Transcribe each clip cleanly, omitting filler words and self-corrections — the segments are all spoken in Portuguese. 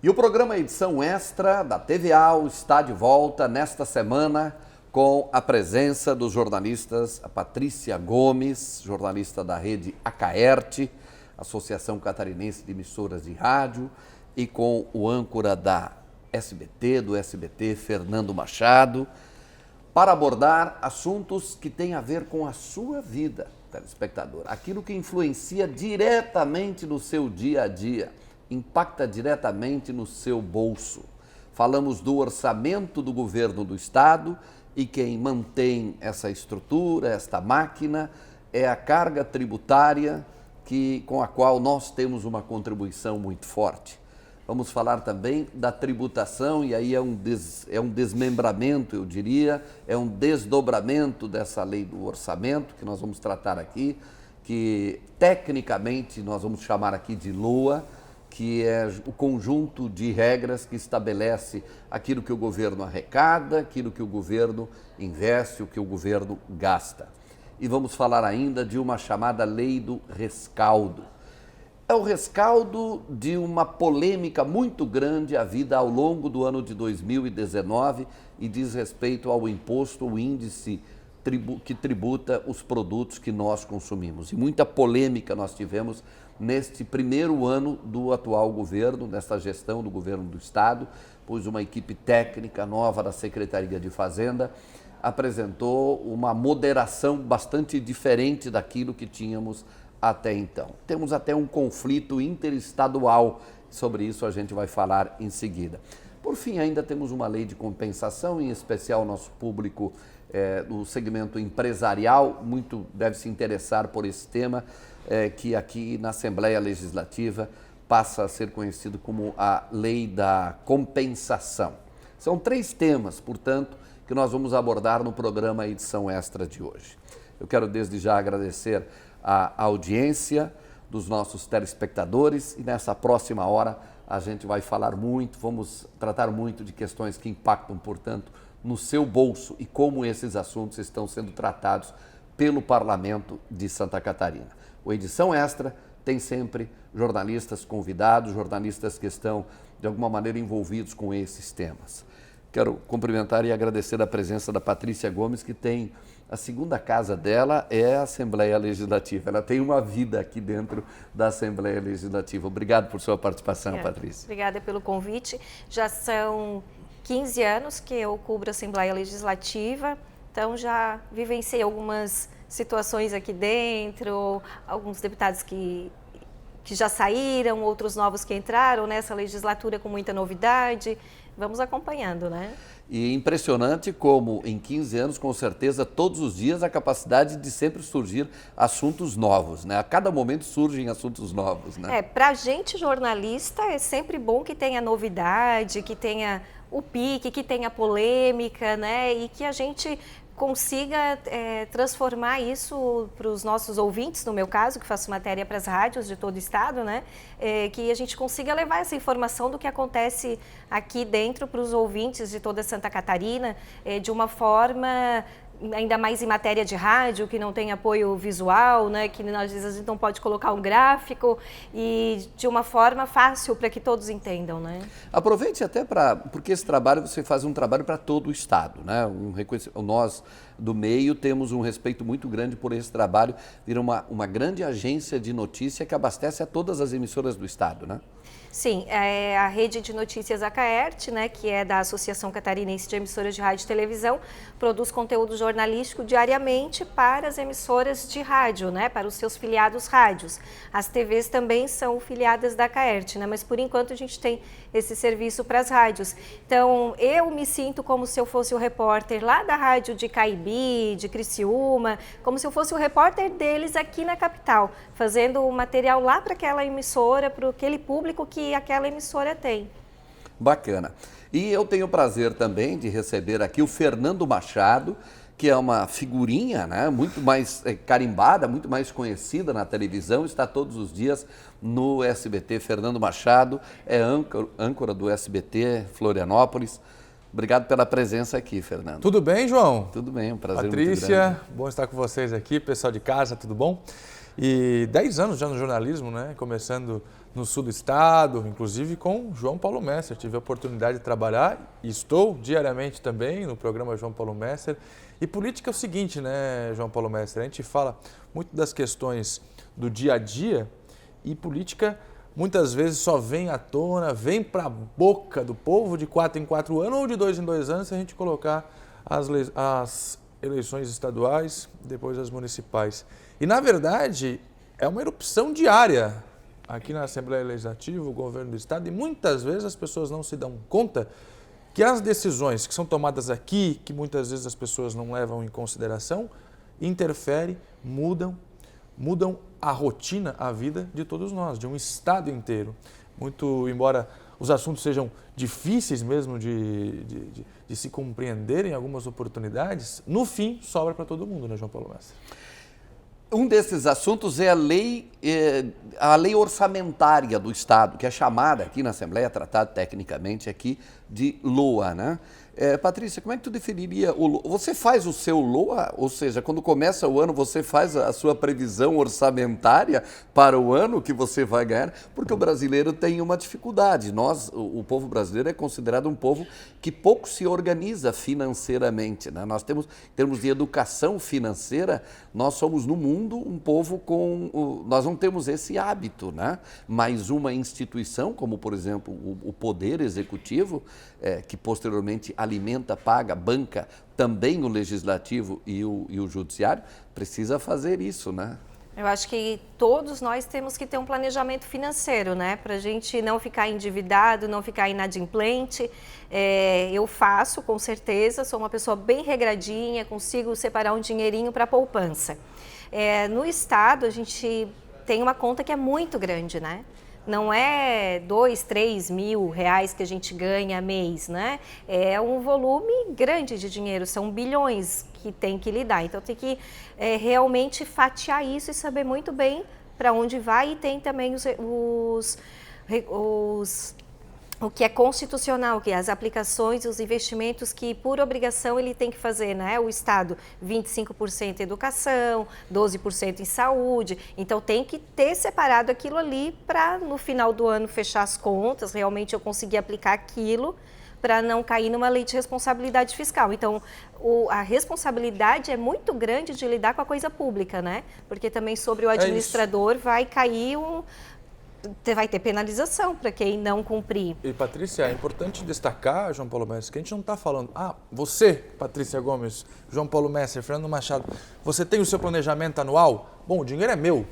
E o programa Edição Extra da TVA está de volta nesta semana com a presença dos jornalistas a Patrícia Gomes, jornalista da rede Acaerte, Associação Catarinense de Emissoras de Rádio, e com o âncora do SBT, Fernando Machado, para abordar assuntos que têm a ver com a sua vida, telespectador. Aquilo que influencia diretamente no seu dia a dia, impacta diretamente no seu bolso. Falamos do orçamento do governo do estado e quem mantém essa estrutura, esta máquina, é a carga tributária com a qual nós temos uma contribuição muito forte. Vamos falar também da tributação, e aí é um desmembramento, eu diria, é um desdobramento dessa lei do orçamento, que nós vamos tratar aqui, que tecnicamente nós vamos chamar aqui de LOA, que é o conjunto de regras que estabelece aquilo que o governo arrecada, aquilo que o governo investe, o que o governo gasta. E vamos falar ainda de uma chamada lei do rescaldo. É o rescaldo de uma polêmica muito grande havida ao longo do ano de 2019 e diz respeito ao imposto, o índice que tributa os produtos que nós consumimos. E muita polêmica nós tivemos neste primeiro ano do atual governo, nesta gestão do governo do estado, pois uma equipe técnica nova da Secretaria de Fazenda apresentou uma moderação bastante diferente daquilo que tínhamos até então. Temos até um conflito interestadual, sobre isso a gente vai falar em seguida. Por fim, ainda temos uma lei de compensação, em especial nosso público do segmento empresarial, muito deve se interessar por esse tema, que aqui na Assembleia Legislativa passa a ser conhecido como a lei da compensação. São 3 temas, portanto, que nós vamos abordar no programa Edição Extra de hoje. Eu quero desde já agradecer a audiência dos nossos telespectadores e nessa próxima hora a gente vai falar muito, vamos tratar muito de questões que impactam, portanto, no seu bolso e como esses assuntos estão sendo tratados pelo Parlamento de Santa Catarina. O Edição Extra tem sempre jornalistas convidados, jornalistas que estão de alguma maneira envolvidos com esses temas. Quero cumprimentar e agradecer a presença da Patrícia Gomes, que tem a segunda casa dela é a Assembleia Legislativa. Ela tem uma vida aqui dentro da Assembleia Legislativa. Obrigado por sua participação, Patrícia. Obrigada pelo convite. Já são 15 anos que eu cubro a Assembleia Legislativa, então já vivenciei algumas situações aqui dentro, alguns deputados que já saíram, outros novos que entraram nessa legislatura com muita novidade. Vamos acompanhando, né? E impressionante como em 15 anos, com certeza, todos os dias, a capacidade de sempre surgir assuntos novos, né? A cada momento surgem assuntos novos, né? Pra gente jornalista é sempre bom que tenha novidade, que tenha o pique, que tenha polêmica, né? E que a gente consiga transformar isso para os nossos ouvintes, no meu caso, que faço matéria para as rádios de todo o estado, né? Que a gente consiga levar essa informação do que acontece aqui dentro para os ouvintes de toda Santa Catarina, de uma forma ainda mais em matéria de rádio, que não tem apoio visual, né, que às vezes a gente não pode colocar um gráfico, e de uma forma fácil para que todos entendam, né? Aproveite até porque esse trabalho, você faz um trabalho para todo o estado, né? Nós do meio temos um respeito muito grande por esse trabalho, vira uma grande agência de notícia que abastece a todas as emissoras do estado, né? Sim, a rede de notícias Acaerte, né, que é da Associação Catarinense de Emissoras de Rádio e Televisão, produz conteúdo jornalístico diariamente para as emissoras de rádio, né, para os seus filiados rádios. As TVs também são filiadas da Acaerte, né, mas por enquanto a gente tem esse serviço para as rádios. Então, eu me sinto como se eu fosse o repórter lá da rádio de Caibi, de Criciúma, como se eu fosse o repórter deles aqui na capital, fazendo o material lá para aquela emissora, para aquele público que aquela emissora tem. Bacana. E eu tenho o prazer também de receber aqui o Fernando Machado, que é uma figurinha, né, muito mais carimbada, muito mais conhecida na televisão, está todos os dias no SBT. Fernando Machado é âncora do SBT Florianópolis. Obrigado pela presença aqui, Fernando. Tudo bem, João? Tudo bem, um prazer Patrícia, muito grande. Patrícia, bom estar com vocês aqui, pessoal de casa, tudo bom? E 10 anos já no jornalismo, né? Começando no sul do estado, inclusive com João Paulo Messer. Tive a oportunidade de trabalhar e estou diariamente também no programa João Paulo Messer. E política é o seguinte, né, João Paulo Messer? A gente fala muito das questões do dia a dia e política muitas vezes só vem à tona, vem para a boca do povo de 4 em 4 anos ou de 2 em 2 anos se a gente colocar as eleições estaduais, depois as municipais. E, na verdade, é uma erupção diária aqui na Assembleia Legislativa, o governo do Estado, e muitas vezes as pessoas não se dão conta que as decisões que são tomadas aqui, que muitas vezes as pessoas não levam em consideração, interferem, mudam a rotina, a vida de todos nós, de um Estado inteiro. Muito, embora os assuntos sejam difíceis mesmo de se compreender em algumas oportunidades, no fim sobra para todo mundo, né, João Paulo Messer? Um desses assuntos é a lei orçamentária do Estado, que é chamada aqui na Assembleia, tratada tecnicamente aqui de LOA, né? Patrícia, como é que tu definiria o LOA? Você faz o seu LOA, ou seja, quando começa o ano você faz a sua previsão orçamentária para o ano que você vai ganhar? Porque o brasileiro tem uma dificuldade. Nós, o povo brasileiro é considerado um povo que pouco se organiza financeiramente, né? Nós temos, em termos de educação financeira, nós somos no mundo um povo nós não temos esse hábito, né? Mas uma instituição, como por exemplo o Poder Executivo, que posteriormente alimenta, paga, banca também o Legislativo e o Judiciário, precisa fazer isso, né? Eu acho que todos nós temos que ter um planejamento financeiro, né? Para a gente não ficar endividado, não ficar inadimplente. Eu faço, com certeza, sou uma pessoa bem regradinha, consigo separar um dinheirinho para poupança. No Estado, a gente tem uma conta que é muito grande, né? Não é 2, 3 mil reais que a gente ganha mês, né? É um volume grande de dinheiro, são bilhões que tem que lidar. Então tem que realmente fatiar isso e saber muito bem para onde vai. E tem também o que é constitucional, que é as aplicações e os investimentos que, por obrigação, ele tem que fazer, né? O Estado, 25% em educação, 12% em saúde. Então, tem que ter separado aquilo ali para, no final do ano, fechar as contas, realmente eu conseguir aplicar aquilo para não cair numa lei de responsabilidade fiscal. Então, a responsabilidade é muito grande de lidar com a coisa pública, né? Porque também sobre o administrador vai cair vai ter penalização para quem não cumprir. E, Patrícia, é importante destacar, João Paulo Messer, que a gente não está falando, você, Patrícia Gomes, João Paulo Messer, Fernando Machado, você tem o seu planejamento anual? Bom, o dinheiro é meu.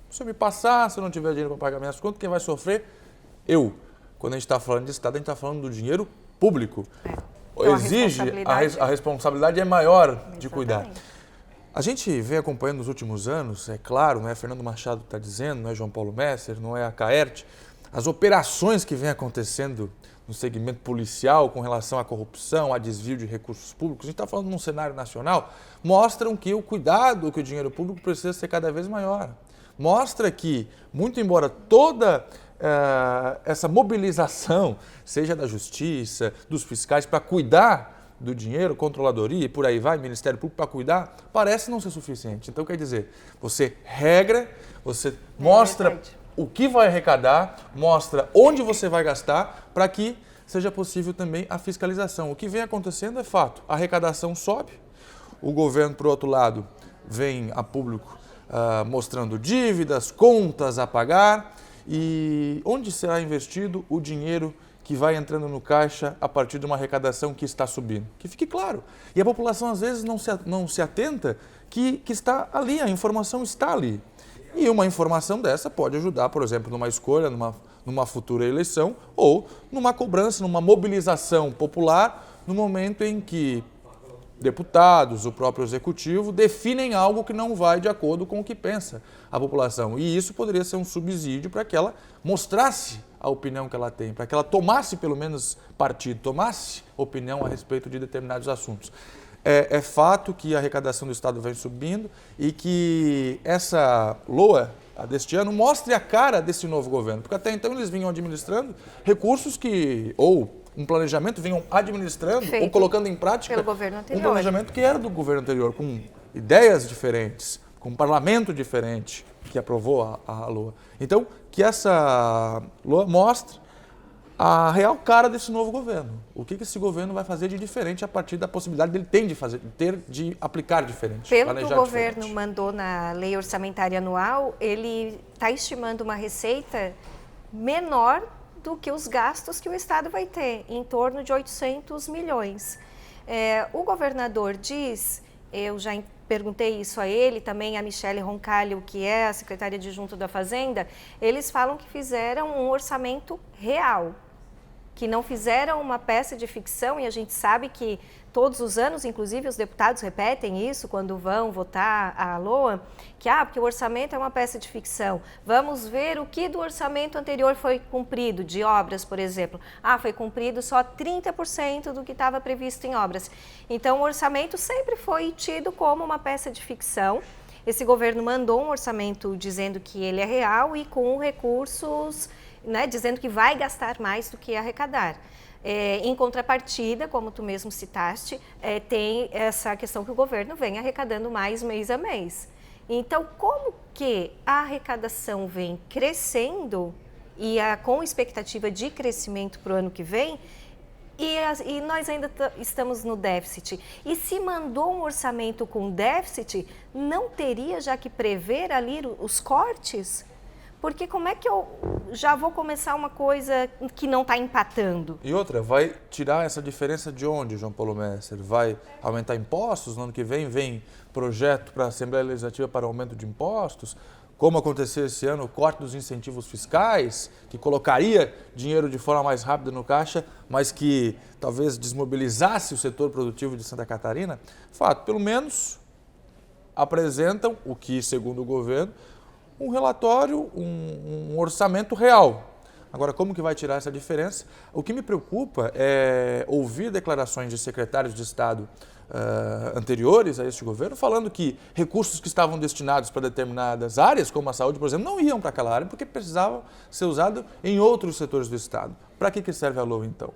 Se eu me passar, se eu não tiver dinheiro para pagar minhas contas, quem vai sofrer? Eu. Quando a gente está falando de Estado, a gente está falando do dinheiro público. Então, a responsabilidade é maior de cuidar. A gente vem acompanhando nos últimos anos, é claro, não é Fernando Machado que está dizendo, não é João Paulo Messer, não é a Caerte, as operações que vêm acontecendo no segmento policial com relação à corrupção, a desvio de recursos públicos, a gente está falando num cenário nacional, mostram que o cuidado que o dinheiro público precisa ser cada vez maior. Mostra que, muito embora toda essa mobilização, seja da justiça, dos fiscais, para cuidar do dinheiro, controladoria e por aí vai, Ministério Público para cuidar, parece não ser suficiente. Então, quer dizer, você regra, você mostra o que vai arrecadar, mostra onde você vai gastar para que seja possível também a fiscalização. O que vem acontecendo é fato, a arrecadação sobe, o governo, por outro lado, vem a público mostrando dívidas, contas a pagar e onde será investido o dinheiro que vai entrando no caixa a partir de uma arrecadação que está subindo. Que fique claro. E a população, às vezes, não se atenta que está ali, a informação está ali. E uma informação dessa pode ajudar, por exemplo, numa escolha, numa futura eleição ou numa cobrança, numa mobilização popular, no momento em que deputados, o próprio executivo, definem algo que não vai de acordo com o que pensa a população. E isso poderia ser um subsídio para que ela mostrasse a opinião que ela tem, para que ela tomasse pelo menos partido, tomasse opinião a respeito de determinados assuntos. É fato que a arrecadação do Estado vem subindo e que essa LOA deste ano mostre a cara desse novo governo, porque até então eles vinham administrando recursos que, ou um planejamento, vinham administrando ou colocando em prática um planejamento que era do governo anterior, com ideias diferentes, com um parlamento diferente. que aprovou a LOA. Então, que essa LOA mostre a real cara desse novo governo. O que esse governo vai fazer de diferente a partir da possibilidade dele de aplicar diferente. Pelo que o governo mandou na lei orçamentária anual, ele está estimando uma receita menor do que os gastos que o Estado vai ter, em torno de 800 milhões. O governador diz, eu já perguntei isso a ele, também a Michele Roncalho, que é a secretária adjunta da Fazenda, eles falam que fizeram um orçamento real, que não fizeram uma peça de ficção, e a gente sabe que todos os anos, inclusive os deputados repetem isso quando vão votar a LOA, que porque o orçamento é uma peça de ficção. Vamos ver o que do orçamento anterior foi cumprido, de obras, por exemplo. Foi cumprido só 30% do que estava previsto em obras. Então, o orçamento sempre foi tido como uma peça de ficção. Esse governo mandou um orçamento dizendo que ele é real e com recursos, dizendo que vai gastar mais do que arrecadar. Em contrapartida, como tu mesmo citaste, tem essa questão que o governo vem arrecadando mais mês a mês. Então, como que a arrecadação vem crescendo e com expectativa de crescimento para o ano que vem, e nós ainda estamos no déficit? E se mandou um orçamento com déficit, não teria já que prever ali os cortes? Porque como é que eu já vou começar uma coisa que não está empatando? E outra, vai tirar essa diferença de onde, João Paulo Messer? Vai aumentar impostos no ano que vem? Vem projeto para a Assembleia Legislativa para aumento de impostos? Como aconteceu esse ano, o corte dos incentivos fiscais, que colocaria dinheiro de forma mais rápida no caixa, mas que talvez desmobilizasse o setor produtivo de Santa Catarina? Fato, pelo menos apresentam o que, segundo o governo, um relatório, um orçamento real. Agora, como que vai tirar essa diferença? O que me preocupa é ouvir declarações de secretários de Estado anteriores a este governo, falando que recursos que estavam destinados para determinadas áreas, como a saúde, por exemplo, não iam para aquela área porque precisavam ser usados em outros setores do Estado. Para que serve a LOA, então?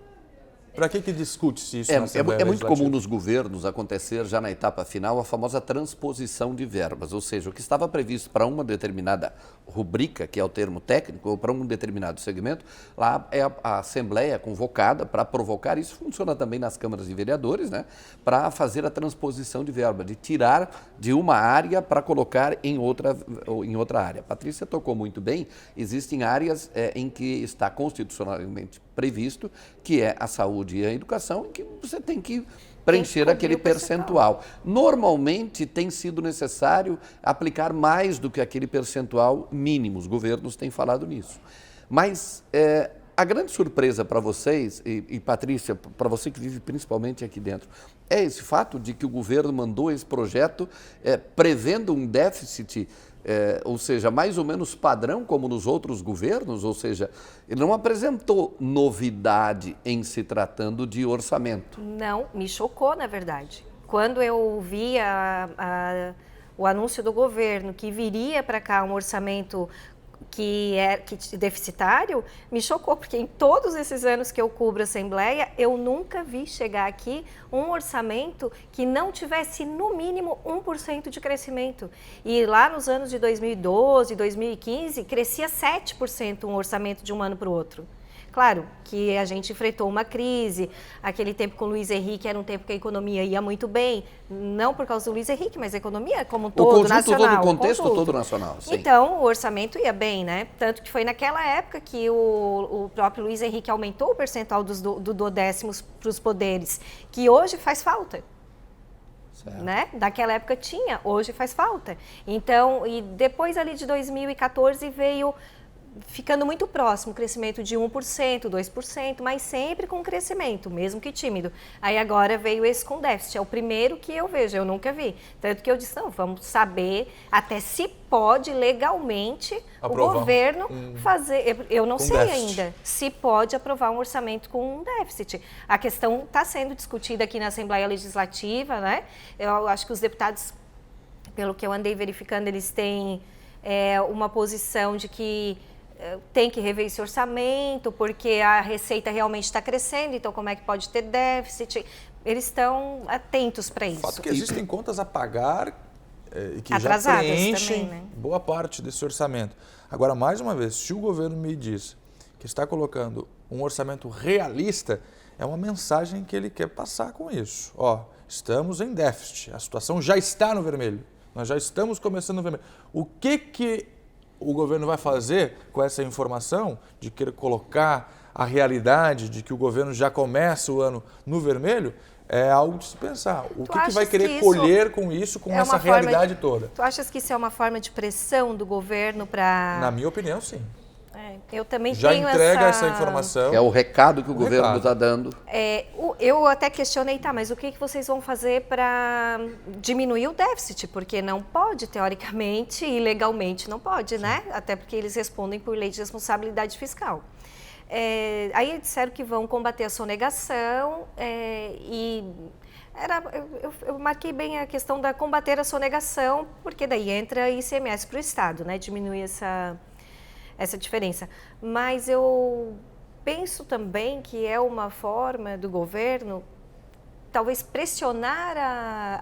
Para que discute-se isso na Assembleia É muito Legislativa? comum nos governos acontecer já na etapa final a famosa transposição de verbas, ou seja, o que estava previsto para uma determinada rubrica, que é o termo técnico, ou para um determinado segmento, lá é a Assembleia convocada para provocar, isso funciona também nas câmaras de vereadores, para fazer a transposição de verba, de tirar de uma área para colocar em outra área. A Patrícia tocou muito bem, existem áreas em que está constitucionalmente previsto, que é a saúde e a educação, em que você tem que preencher aquele percentual. Normalmente tem sido necessário aplicar mais do que aquele percentual mínimo, os governos têm falado nisso. Mas a grande surpresa para vocês, e Patrícia, para você que vive principalmente aqui dentro, é esse fato de que o governo mandou esse projeto prevendo um déficit, ou seja, mais ou menos padrão como nos outros governos, ou seja, ele não apresentou novidade em se tratando de orçamento. Não, me chocou, na verdade. Quando eu vi o anúncio do governo que viria para cá um orçamento que deficitário, me chocou, porque em todos esses anos que eu cubro a Assembleia, eu nunca vi chegar aqui um orçamento que não tivesse, no mínimo, 1% de crescimento. E lá nos anos de 2012, 2015, crescia 7% um orçamento de um ano para o outro. Claro que a gente enfrentou uma crise, aquele tempo com o Luiz Henrique era um tempo que a economia ia muito bem, não por causa do Luiz Henrique, mas a economia como um todo, nacional. O contexto todo nacional, sim. Então, o orçamento ia bem, Tanto que foi naquela época que o próprio Luiz Henrique aumentou o percentual do duodécimos para os poderes, que hoje faz falta. Daquela época tinha, hoje faz falta. Então, e depois ali de 2014 veio ficando muito próximo, crescimento de 1%, 2%, mas sempre com crescimento, mesmo que tímido. Aí agora veio esse com déficit, é o primeiro que eu vejo, eu nunca vi. Tanto que eu disse, não, vamos saber até se pode legalmente aprovar o governo fazer, eu não sei déficit ainda, se pode aprovar um orçamento com um déficit. A questão está sendo discutida aqui na Assembleia Legislativa, Eu acho que os deputados, pelo que eu andei verificando, eles têm uma posição de que tem que rever esse orçamento, porque a receita realmente está crescendo, então como é que pode ter déficit? Eles estão atentos para isso. O fato é que existem contas a pagar e que já Atrasadas preenchem também, né? boa parte desse orçamento. Agora, mais uma vez, se o governo me diz que está colocando um orçamento realista, é uma mensagem que ele quer passar com isso. Ó, estamos em déficit, a situação já está no vermelho, nós já estamos começando no vermelho. O que o governo vai fazer com essa informação de querer colocar a realidade de que o governo já começa o ano no vermelho? É algo de se pensar. O que vai querer colher com isso, com essa realidade toda? Tu achas que isso é uma forma de pressão do governo para... Na minha opinião, sim. Eu também já tenho entrega essa informação. É o recado que o governo está dando. Eu até questionei, mas o que vocês vão fazer para diminuir o déficit? Porque não pode, teoricamente e legalmente não pode, né? Até porque eles respondem por lei de responsabilidade fiscal. Aí disseram que vão combater a sonegação eu marquei bem a questão da combater a sonegação, porque daí entra ICMS para o Estado, né? Diminuir essa diferença. Mas eu penso também que é uma forma do governo talvez pressionar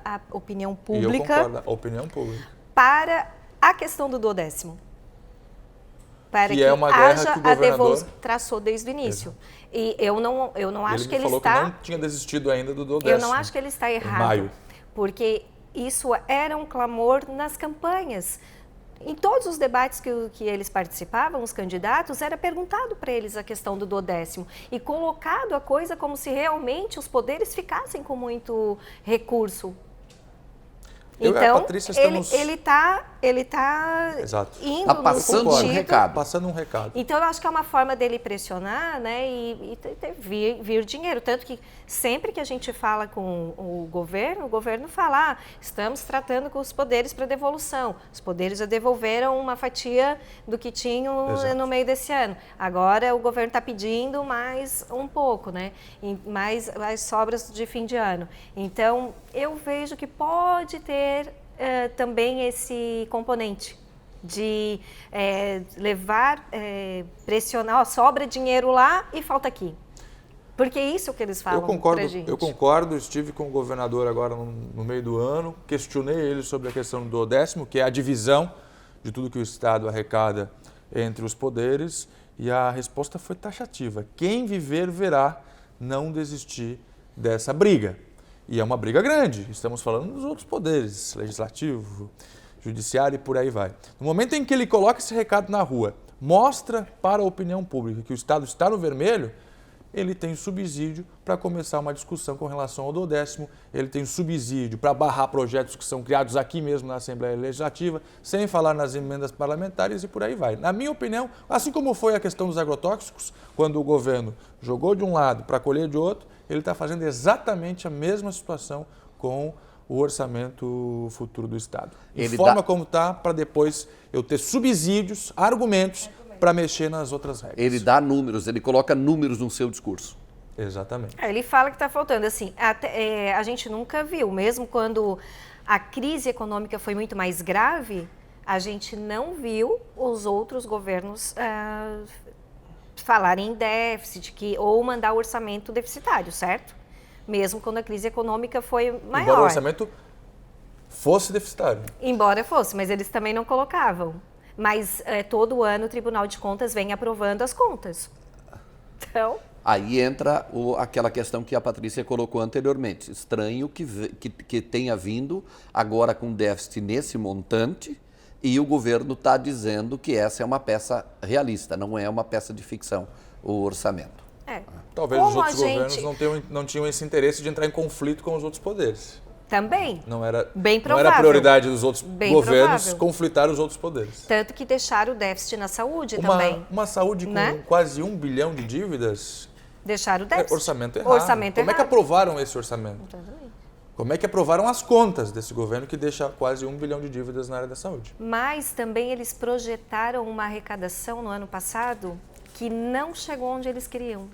a opinião pública. E eu concordo, a opinião pública. Para a questão do duodécimo. Para que é uma guerra que o governador traçou desde o início. Exato. E eu não acho que ele falou está... que não tinha desistido ainda do duodécimo. Eu não acho que ele está errado. Em maio. Porque isso era um clamor nas campanhas. Em todos os debates que eles participavam, os candidatos, era perguntado para eles a questão do duodécimo e colocado a coisa como se realmente os poderes ficassem com muito recurso. Então, Patrícia, estamos... ele tá indo tá passando no sentido... um recado. Passando um recado. Então, eu acho que é uma forma dele pressionar, né, e vir dinheiro. Tanto que sempre que a gente fala com o governo fala, estamos tratando com os poderes para devolução. Os poderes já devolveram uma fatia do que tinham no meio desse ano. Agora, o governo está pedindo mais um pouco, né, mais as sobras de fim de ano. Então, eu vejo que pode ter também esse componente de pressionar, sobra dinheiro lá e falta aqui. Porque é isso que eles falam pra gente. Eu concordo, estive com o governador agora no meio do ano, questionei ele sobre a questão do duodécimo, que é a divisão de tudo que o Estado arrecada entre os poderes, e a resposta foi taxativa. Quem viver verá, não desistir dessa briga. E é uma briga grande, estamos falando dos outros poderes, legislativo, judiciário e por aí vai. No momento em que ele coloca esse recado na rua, mostra para a opinião pública que o Estado está no vermelho, ele tem subsídio para começar uma discussão com relação ao duodécimo, ele tem subsídio para barrar projetos que são criados aqui mesmo na Assembleia Legislativa, sem falar nas emendas parlamentares e por aí vai. Na minha opinião, assim como foi a questão dos agrotóxicos, quando o governo jogou de um lado para colher de outro, ele está fazendo exatamente a mesma situação com o orçamento futuro do Estado. Forma como está, para depois eu ter subsídios, argumentos para mexer nas outras regras. Ele dá números, ele coloca números no seu discurso. Exatamente. Ele fala que está faltando. Assim, a gente nunca viu, mesmo quando a crise econômica foi muito mais grave, a gente não viu os outros governos falarem em déficit ou mandar o orçamento deficitário, certo? Mesmo quando a crise econômica foi maior. Embora o orçamento fosse deficitário. Embora fosse, mas eles também não colocavam. Mas todo ano o Tribunal de Contas vem aprovando as contas. Então... Aí entra aquela questão que a Patrícia colocou anteriormente. Estranho que tenha vindo agora com déficit nesse montante e o governo está dizendo que essa é uma peça realista, não é uma peça de ficção, o orçamento. Talvez os outros governos não tinham esse interesse de entrar em conflito com os outros poderes. Também. Não era a prioridade dos outros governos conflitar os outros poderes. Tanto que deixaram o déficit na saúde também. Uma saúde com quase 1 bilhão de dívidas. Deixaram o déficit. Orçamento errado. Como é que aprovaram esse orçamento? Exatamente. Como é que aprovaram as contas desse governo que deixa quase 1 bilhão de dívidas na área da saúde? Mas também eles projetaram uma arrecadação no ano passado que não chegou onde eles queriam.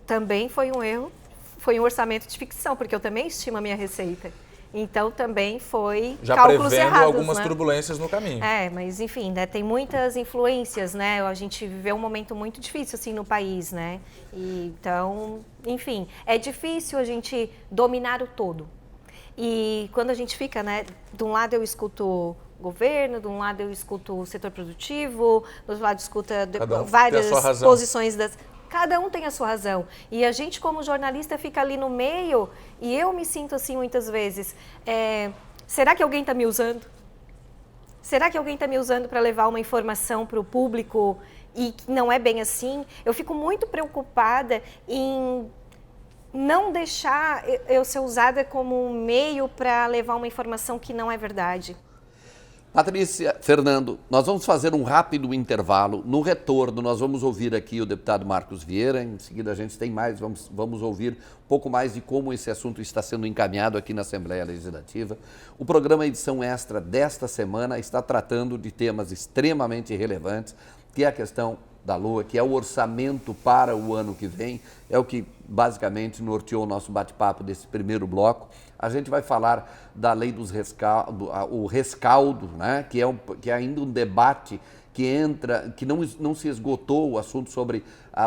Também foi um erro. Foi um orçamento de ficção, porque eu também estimo a minha receita. Então, também foi já cálculos errados. Já prevendo algumas turbulências no caminho. Mas enfim, né, tem muitas influências, né? A gente viveu um momento muito difícil, assim, no país, né? Então, enfim, é difícil a gente dominar o todo. E quando a gente fica, né, de um lado eu escuto governo, de um lado eu escuto o setor produtivo, do outro lado escuta várias posições das... Cada um tem a sua razão. E a gente, como jornalista, fica ali no meio e eu me sinto assim muitas vezes. Será que alguém está me usando? Será que alguém está me usando para levar uma informação para o público e que não é bem assim? Eu fico muito preocupada em não deixar eu ser usada como um meio para levar uma informação que não é verdade. Patrícia, Fernando, nós vamos fazer um rápido intervalo. No retorno, nós vamos ouvir aqui o deputado Marcos Vieira. Em seguida, a gente tem mais, vamos ouvir um pouco mais de como esse assunto está sendo encaminhado aqui na Assembleia Legislativa. O programa Edição Extra desta semana está tratando de temas extremamente relevantes, que é a questão da LOA, que é o orçamento para o ano que vem, é o que basicamente norteou o nosso bate-papo desse primeiro bloco. A gente vai falar da lei dos o rescaldo, né? que é ainda um debate que não se esgotou, o assunto sobre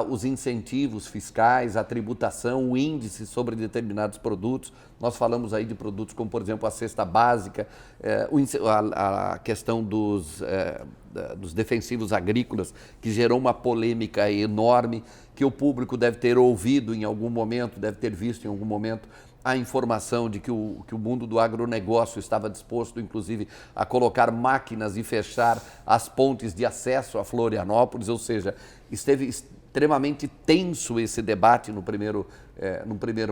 os incentivos fiscais, a tributação, o índice sobre determinados produtos. Nós falamos aí de produtos como, por exemplo, a cesta básica, a questão dos defensivos agrícolas, que gerou uma polêmica enorme, que o público deve ter ouvido em algum momento, deve ter visto em algum momento a informação de que o mundo do agronegócio estava disposto, inclusive, a colocar máquinas e fechar as pontes de acesso a Florianópolis, ou seja, esteve extremamente tenso esse debate no primeiro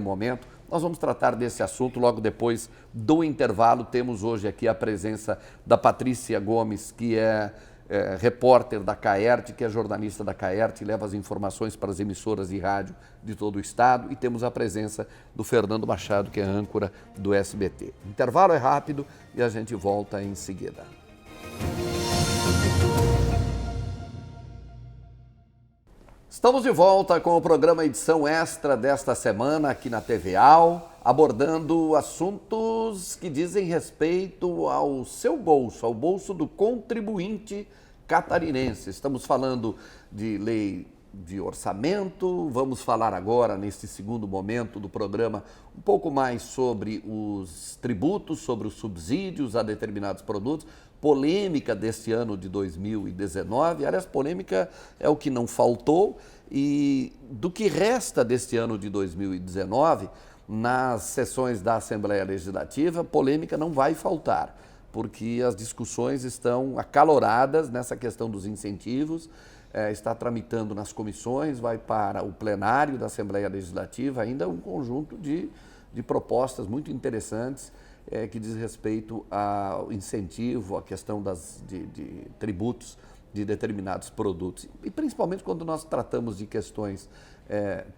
momento. Nós vamos tratar desse assunto logo depois do intervalo. Temos hoje aqui a presença da Patrícia Gomes, que é repórter da Caerte, que é jornalista da Caerte, leva as informações para as emissoras de rádio de todo o estado, e temos a presença do Fernando Machado, que é âncora do SBT. O intervalo é rápido e a gente volta em seguida. Estamos de volta com o programa Edição Extra desta semana aqui na TVAL, abordando assuntos que dizem respeito ao seu bolso, ao bolso do contribuinte catarinense. Estamos falando de lei de orçamento, vamos falar agora, neste segundo momento do programa, um pouco mais sobre os tributos, sobre os subsídios a determinados produtos, polêmica deste ano de 2019, aliás, polêmica é o que não faltou, e do que resta deste ano de 2019, nas sessões da Assembleia Legislativa, polêmica não vai faltar, porque as discussões estão acaloradas nessa questão dos incentivos, está tramitando nas comissões, vai para o plenário da Assembleia Legislativa ainda um conjunto de propostas muito interessantes que diz respeito ao incentivo, à questão de tributos de determinados produtos. E principalmente quando nós tratamos de questões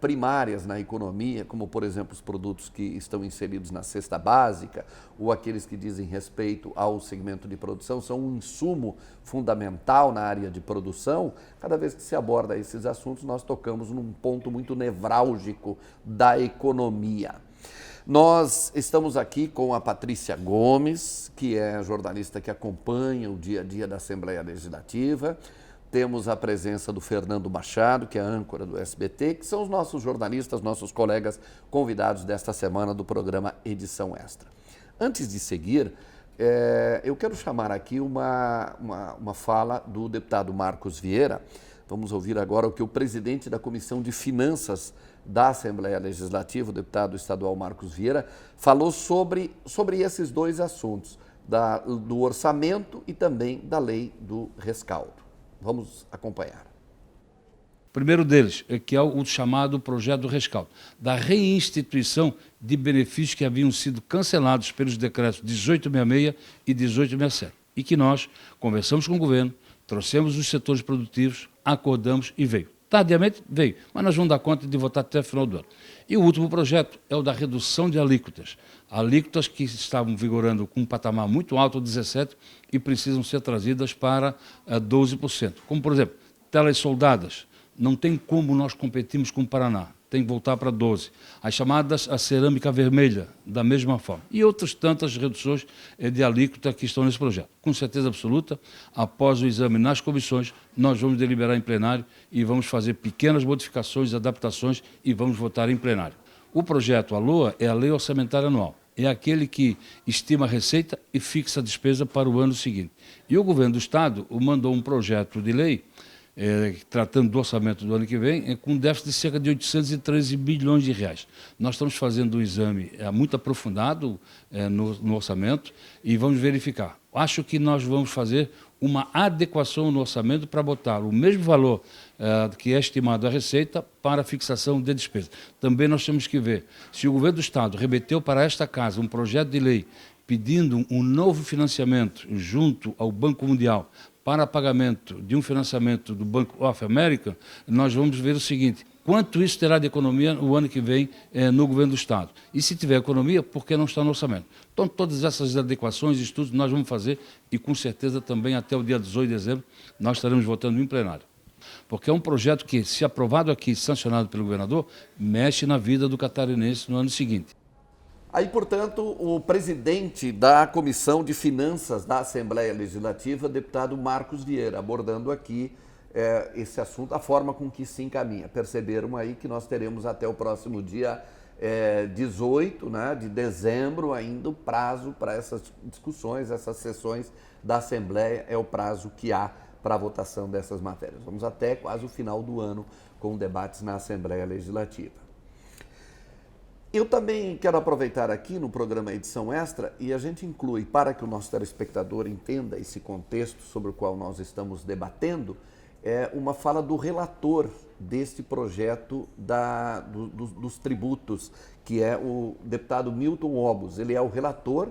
primárias na economia, como, por exemplo, os produtos que estão inseridos na cesta básica ou aqueles que dizem respeito ao segmento de produção, são um insumo fundamental na área de produção. Cada vez que se aborda esses assuntos, nós tocamos num ponto muito nevrálgico da economia. Nós estamos aqui com a Patrícia Gomes, que é jornalista que acompanha o dia a dia da Assembleia Legislativa. Temos a presença do Fernando Machado, que é âncora do SBT, que são os nossos jornalistas, nossos colegas convidados desta semana do programa Edição Extra. Antes de seguir, eu quero chamar aqui uma fala do deputado Marcos Vieira. Vamos ouvir agora o que o presidente da Comissão de Finanças da Assembleia Legislativa, o deputado estadual Marcos Vieira, falou sobre esses dois assuntos, do orçamento e também da lei do rescaldo. Vamos acompanhar. O primeiro deles, que é o chamado projeto do rescaldo, da reinstituição de benefícios que haviam sido cancelados pelos decretos 1866 e 1867, e que nós conversamos com o governo, trouxemos os setores produtivos, acordamos e veio. Tardiamente veio, mas nós vamos dar conta de votar até o final do ano. E o último projeto é o da redução de alíquotas. Alíquotas que estavam vigorando com um patamar muito alto, 17%, e precisam ser trazidas para 12%. Como, por exemplo, telas soldadas. Não tem como nós competirmos com o Paraná. Tem que voltar para 12%. As chamadas a cerâmica vermelha, da mesma forma. E outras tantas reduções de alíquota que estão nesse projeto. Com certeza absoluta, após o exame nas comissões, nós vamos deliberar em plenário e vamos fazer pequenas modificações, adaptações e vamos votar em plenário. O projeto, a LOA, é a Lei Orçamentária Anual. é aquele que estima a receita e fixa a despesa para o ano seguinte. E o governo do Estado mandou um projeto de lei, tratando do orçamento do ano que vem, com um déficit de cerca de 813 bilhões de reais. Nós estamos fazendo um exame muito aprofundado no orçamento e vamos verificar. Acho que nós vamos fazer uma adequação no orçamento para botar o mesmo valor que é estimado a receita para a fixação de despesa. Também nós temos que ver se o governo do Estado remeteu para esta casa um projeto de lei pedindo um novo financiamento junto ao Banco Mundial para pagamento de um financiamento do Bank of America, nós vamos ver o seguinte: quanto isso terá de economia o ano que vem no governo do Estado? E se tiver economia, por que não está no orçamento? Então, todas essas adequações e estudos nós vamos fazer e, com certeza, também até o dia 18 de dezembro, nós estaremos votando em plenário. Porque é um projeto que, se aprovado aqui, sancionado pelo governador, mexe na vida do catarinense no ano seguinte. Aí, portanto, o presidente da Comissão de Finanças da Assembleia Legislativa, deputado Marcos Vieira, abordando aqui esse assunto, a forma com que se encaminha. Perceberam aí que nós teremos até o próximo dia 18, né, de dezembro ainda o prazo para essas discussões, essas sessões da Assembleia, é o prazo que há para a votação dessas matérias. Vamos até quase o final do ano com debates na Assembleia Legislativa. Eu também quero aproveitar aqui no programa Edição Extra e a gente inclui, para que o nosso telespectador entenda esse contexto sobre o qual nós estamos debatendo, uma fala do relator deste projeto dos tributos, que é o deputado Milton Obos. Ele é o relator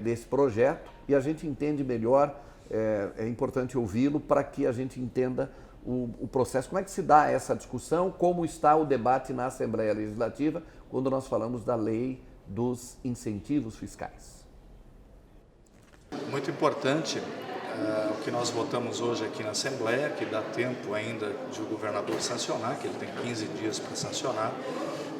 desse projeto e a gente entende melhor, é importante ouvi-lo para que a gente entenda o processo. Como é que se dá essa discussão, como está o debate na Assembleia Legislativa quando nós falamos da lei dos incentivos fiscais? Muito importante o que nós votamos hoje aqui na Assembleia, que dá tempo ainda de o governador sancionar, que ele tem 15 dias para sancionar,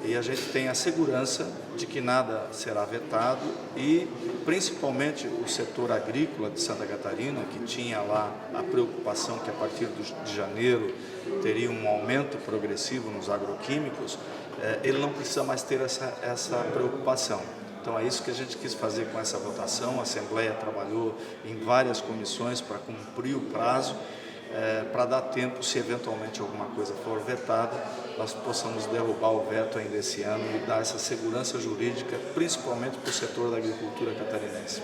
e a gente tem a segurança de que nada será vetado e, principalmente, o setor agrícola de Santa Catarina, que tinha lá a preocupação que a partir de janeiro teria um aumento progressivo nos agroquímicos, ele não precisa mais ter essa preocupação. Então é isso que a gente quis fazer com essa votação. A Assembleia trabalhou em várias comissões para cumprir o prazo, para dar tempo, se eventualmente alguma coisa for vetada, nós possamos derrubar o veto ainda esse ano e dar essa segurança jurídica, principalmente para o setor da agricultura catarinense.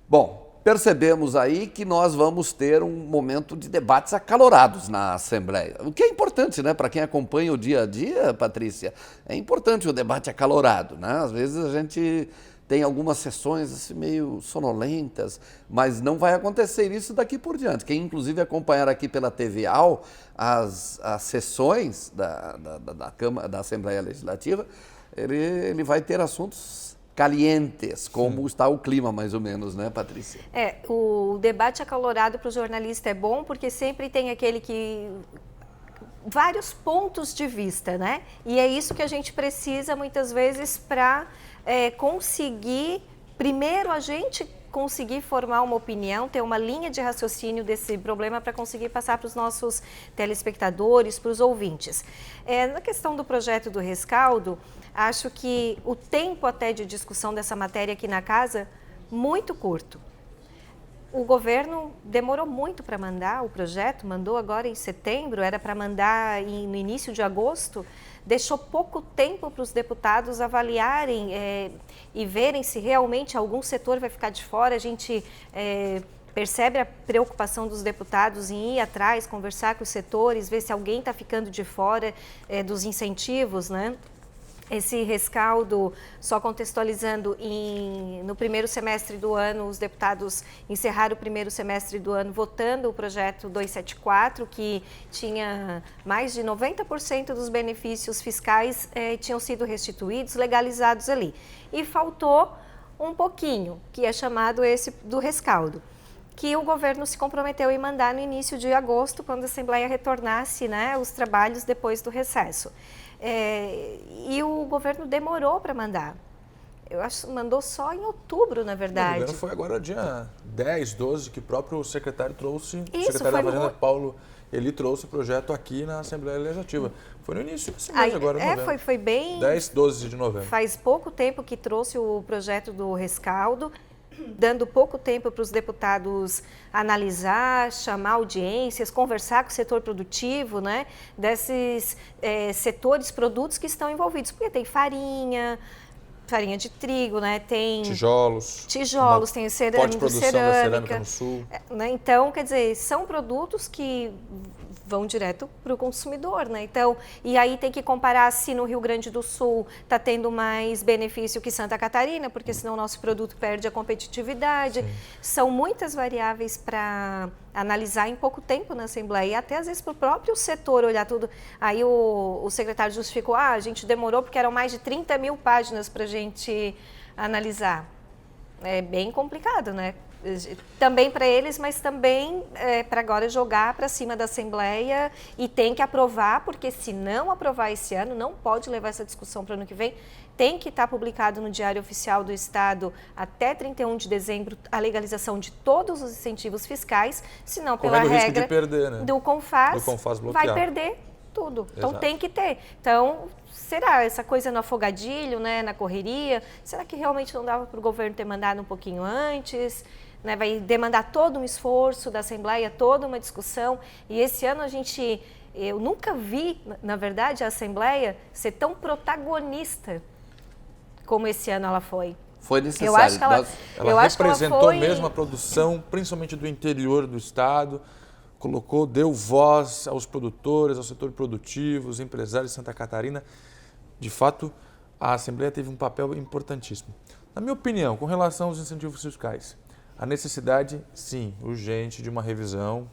Bom, percebemos aí que nós vamos ter um momento de debates acalorados na Assembleia, o que é importante, né? Para quem acompanha o dia a dia, Patrícia, é importante o debate acalorado, né? Às vezes a gente tem algumas sessões assim, meio sonolentas, mas não vai acontecer isso daqui por diante. Quem inclusive acompanhar aqui pela TV AL as sessões da Assembleia Legislativa, ele vai ter assuntos calientes, como está o clima mais ou menos, né, Patrícia? O debate acalorado para o jornalista é bom porque sempre tem aquele que... vários pontos de vista, né? E é isso que a gente precisa muitas vezes para conseguir, primeiro a gente conseguir formar uma opinião, ter uma linha de raciocínio desse problema para conseguir passar para os nossos telespectadores, para os ouvintes. Na questão do projeto do rescaldo, acho que o tempo até de discussão dessa matéria aqui na casa, muito curto. O governo demorou muito para mandar o projeto, mandou agora em setembro, era para mandar no início de agosto, deixou pouco tempo para os deputados avaliarem e verem se realmente algum setor vai ficar de fora. A gente percebe a preocupação dos deputados em ir atrás, conversar com os setores, ver se alguém está ficando de fora dos incentivos, né? Esse rescaldo, só contextualizando, no primeiro semestre do ano, os deputados encerraram o primeiro semestre do ano votando o projeto 274, que tinha mais de 90% dos benefícios fiscais tinham sido restituídos, legalizados ali. E faltou um pouquinho, que é chamado esse do rescaldo, que o governo se comprometeu em mandar no início de agosto, quando a Assembleia retornasse, né, os trabalhos depois do recesso. E o governo demorou para mandar. Eu acho que mandou só em outubro, na verdade. O governo foi agora dia 10, 12, que o próprio secretário trouxe, Isso, o secretário da Fazenda, Paulo ele trouxe o projeto aqui na Assembleia Legislativa. Foi no início desse mês agora, em novembro. Foi bem... 10, 12 de novembro. Faz pouco tempo que trouxe o projeto do rescaldo, dando pouco tempo para os deputados analisar, chamar audiências, conversar com o setor produtivo, né, desses setores, produtos que estão envolvidos, porque tem farinha de trigo, né, tem tijolos, tem forte produção da cerâmica no sul. Né, então, quer dizer, são produtos que vão direto para o consumidor, né? Então, e aí tem que comparar se no Rio Grande do Sul está tendo mais benefício que Santa Catarina, porque senão o nosso produto perde a competitividade. Sim. São muitas variáveis para analisar em pouco tempo na Assembleia e até às vezes para o próprio setor olhar tudo. Aí o secretário justificou, a gente demorou porque eram mais de 30 mil páginas para a gente analisar. É bem complicado, né? Também para eles, mas também para agora jogar para cima da Assembleia e tem que aprovar, porque se não aprovar esse ano, não pode levar essa discussão para o ano que vem, tem que estar publicado no Diário Oficial do Estado até 31 de dezembro a legalização de todos os incentivos fiscais, senão pela regra de perder, né? do CONFAS bloquear. Vai perder tudo. Então Exato. Tem que ter. Então, será essa coisa no afogadilho, né, na correria? Será que realmente não dava para o governo ter mandado um pouquinho antes? Né, vai demandar todo um esforço da Assembleia, toda uma discussão. E esse ano eu nunca vi, na verdade, a Assembleia ser tão protagonista como esse ano ela foi. Foi necessário. Eu acho que ela representou mesmo a produção, principalmente do interior do estado, deu voz aos produtores, ao setor produtivo, aos empresários de Santa Catarina. De fato, a Assembleia teve um papel importantíssimo. Na minha opinião, com relação aos incentivos fiscais, a necessidade, sim, urgente de uma revisão,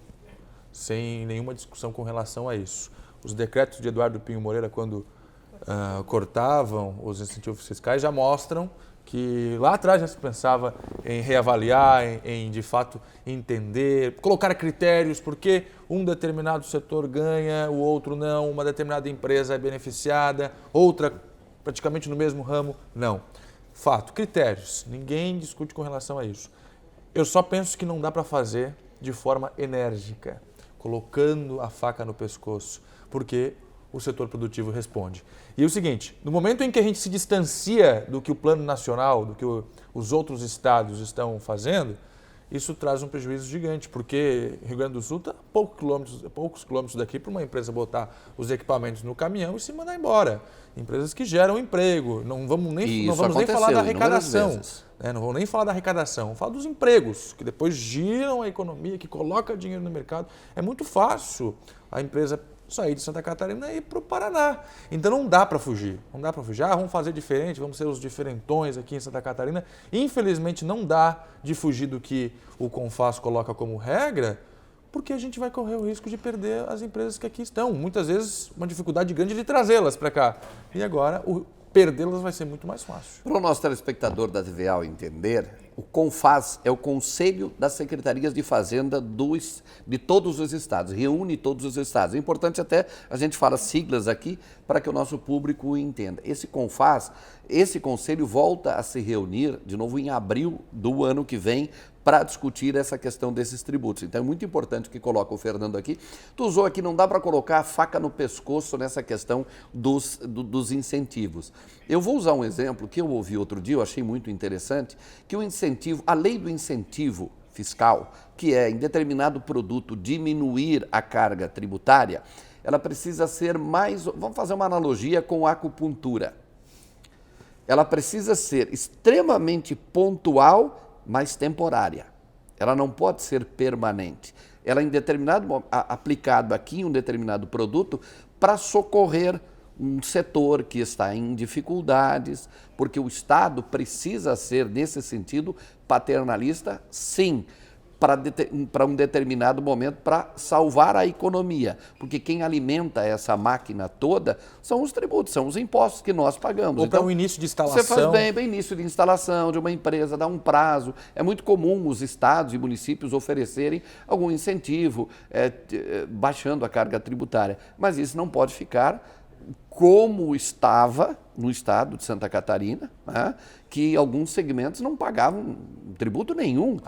sem nenhuma discussão com relação a isso. Os decretos de Eduardo Pinho Moreira, quando cortavam os incentivos fiscais, já mostram que lá atrás já se pensava em reavaliar, em de fato entender, colocar critérios, porque um determinado setor ganha, o outro não, uma determinada empresa é beneficiada, outra praticamente no mesmo ramo, não. Fato, critérios, ninguém discute com relação a isso. Eu só penso que não dá para fazer de forma enérgica, colocando a faca no pescoço, porque o setor produtivo responde. E é o seguinte, no momento em que a gente se distancia do que o Plano Nacional, do que os outros estados estão fazendo, isso traz um prejuízo gigante, porque Rio Grande do Sul está a poucos quilômetros daqui para uma empresa botar os equipamentos no caminhão e se mandar embora. Empresas que geram emprego, não vamos nem falar da arrecadação. Não vou nem falar da arrecadação, vou falar dos empregos, que depois giram a economia, que coloca dinheiro no mercado. É muito fácil a empresa sair de Santa Catarina e ir para o Paraná. Então não dá para fugir. Não dá para fugir. Vamos fazer diferente, vamos ser os diferentões aqui em Santa Catarina. Infelizmente não dá de fugir do que o CONFAS coloca como regra, porque a gente vai correr o risco de perder as empresas que aqui estão. Muitas vezes uma dificuldade grande de trazê-las para cá. E agora perdê-las vai ser muito mais fácil. Para o nosso telespectador da TVA entender, o CONFAS é o Conselho das Secretarias de Fazenda de todos os estados, reúne todos os estados. É importante até a gente falar siglas aqui para que o nosso público entenda. Esse CONFAS, esse conselho volta a se reunir de novo em abril do ano que vem para discutir essa questão desses tributos. Então é muito importante o que coloca o Fernando aqui. Tu usou aqui, não dá para colocar a faca no pescoço nessa questão dos incentivos. Eu vou usar um exemplo que eu ouvi outro dia, eu achei muito interessante, que o incentivo, a lei do incentivo fiscal, que é em determinado produto diminuir a carga tributária, ela precisa ser mais, vamos fazer uma analogia com a acupuntura. Ela precisa ser extremamente pontual, mas temporária. Ela não pode ser permanente. Ela é aplicado aqui em um determinado produto para socorrer um setor que está em dificuldades, porque o Estado precisa ser, nesse sentido, paternalista, sim, para um determinado momento, para salvar a economia. Porque quem alimenta essa máquina toda são os tributos, são os impostos que nós pagamos. Ou para o início de instalação. Você faz bem, início de instalação de uma empresa, dá um prazo. É muito comum os estados e municípios oferecerem algum incentivo, baixando a carga tributária. Mas isso não pode ficar como estava no estado de Santa Catarina, né, que alguns segmentos não pagavam tributo nenhum,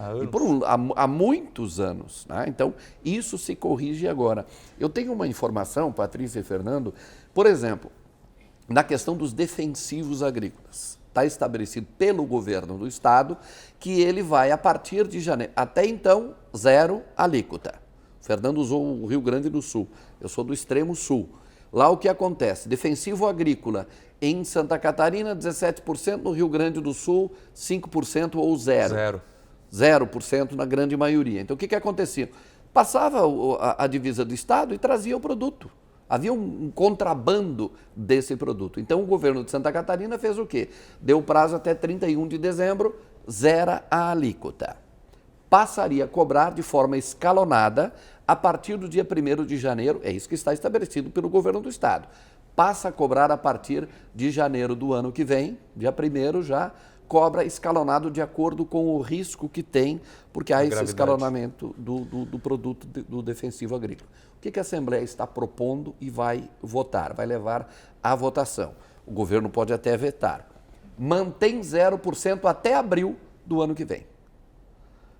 há muitos anos. Né? Então, isso se corrige agora. Eu tenho uma informação, Patrícia e Fernando, por exemplo, na questão dos defensivos agrícolas. Está estabelecido pelo governo do estado que ele vai, a partir de janeiro, até então, 0 alíquota. O Fernando usou o Rio Grande do Sul, eu sou do extremo sul. Lá o que acontece? Defensivo agrícola em Santa Catarina, 17%, no Rio Grande do Sul, 5% ou 0%. 0% na grande maioria. Então o que acontecia? Passava a divisa do estado e trazia o produto. Havia um contrabando desse produto. Então o governo de Santa Catarina fez o quê? Deu prazo até 31 de dezembro, zera a alíquota. Passaria a cobrar de forma escalonada a partir do dia 1º de janeiro, é isso que está estabelecido pelo governo do estado. Passa a cobrar a partir de janeiro do ano que vem, dia 1º já cobra escalonado de acordo com o risco que tem, porque há esse escalonamento do produto do defensivo agrícola. O que a Assembleia está propondo e vai votar, vai levar à votação? O governo pode até vetar. Mantém 0% até abril do ano que vem.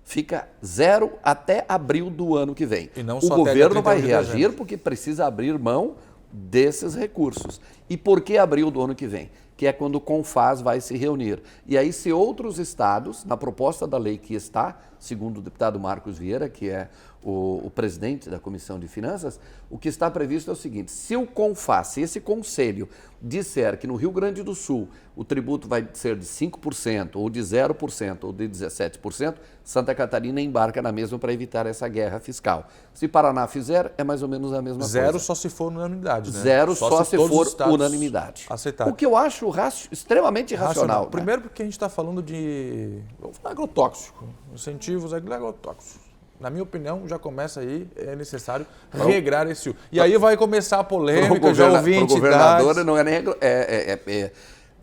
Fica 0 até abril do ano que vem. E não o só governo vai de reagir dezembro. porque precisa abrir mão desses recursos. E por que abril do ano que vem? Que é quando o CONFAS vai se reunir. E aí, se outros estados, na proposta da lei que está, segundo o deputado Marcos Vieira, que é o presidente da Comissão de Finanças, o que está previsto é o seguinte: se o CONFAS, se esse conselho disser que no Rio Grande do Sul o tributo vai ser de 5%, ou de 0%, ou de 17%, Santa Catarina embarca na mesma para evitar essa guerra fiscal. Se Paraná fizer, é mais ou menos a mesma coisa. 0 só se for unanimidade, né? 0 só se for unanimidade. Aceitar. O que eu acho extremamente irracional. Né? Primeiro porque a gente está falando de agrotóxico, incentivos agrotóxicos. Na minha opinião, já começa aí, é necessário regrar esse... E aí vai começar a polêmica, já ouvi entidades... O governador não é nem...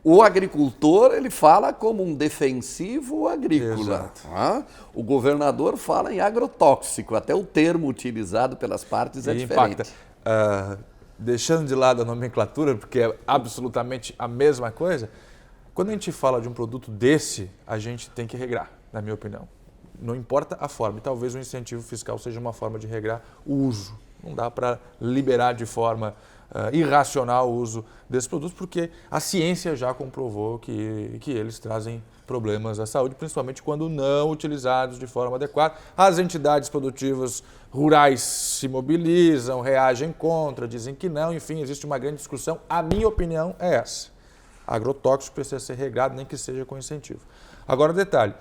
O agricultor, ele fala como um defensivo agrícola. Tá? O governador fala em agrotóxico, até o termo utilizado pelas partes é diferente. Deixando de lado a nomenclatura, porque é absolutamente a mesma coisa, quando a gente fala de um produto desse, a gente tem que regrar, na minha opinião. Não importa a forma, e talvez o incentivo fiscal seja uma forma de regrar o uso. Não dá para liberar de forma irracional o uso desses produtos, porque a ciência já comprovou que eles trazem problemas à saúde, principalmente quando não utilizados de forma adequada. As entidades produtivas rurais se mobilizam, reagem contra, dizem que não, enfim, existe uma grande discussão. A minha opinião é essa. Agrotóxico precisa ser regrado, nem que seja com incentivo. Agora, detalhe.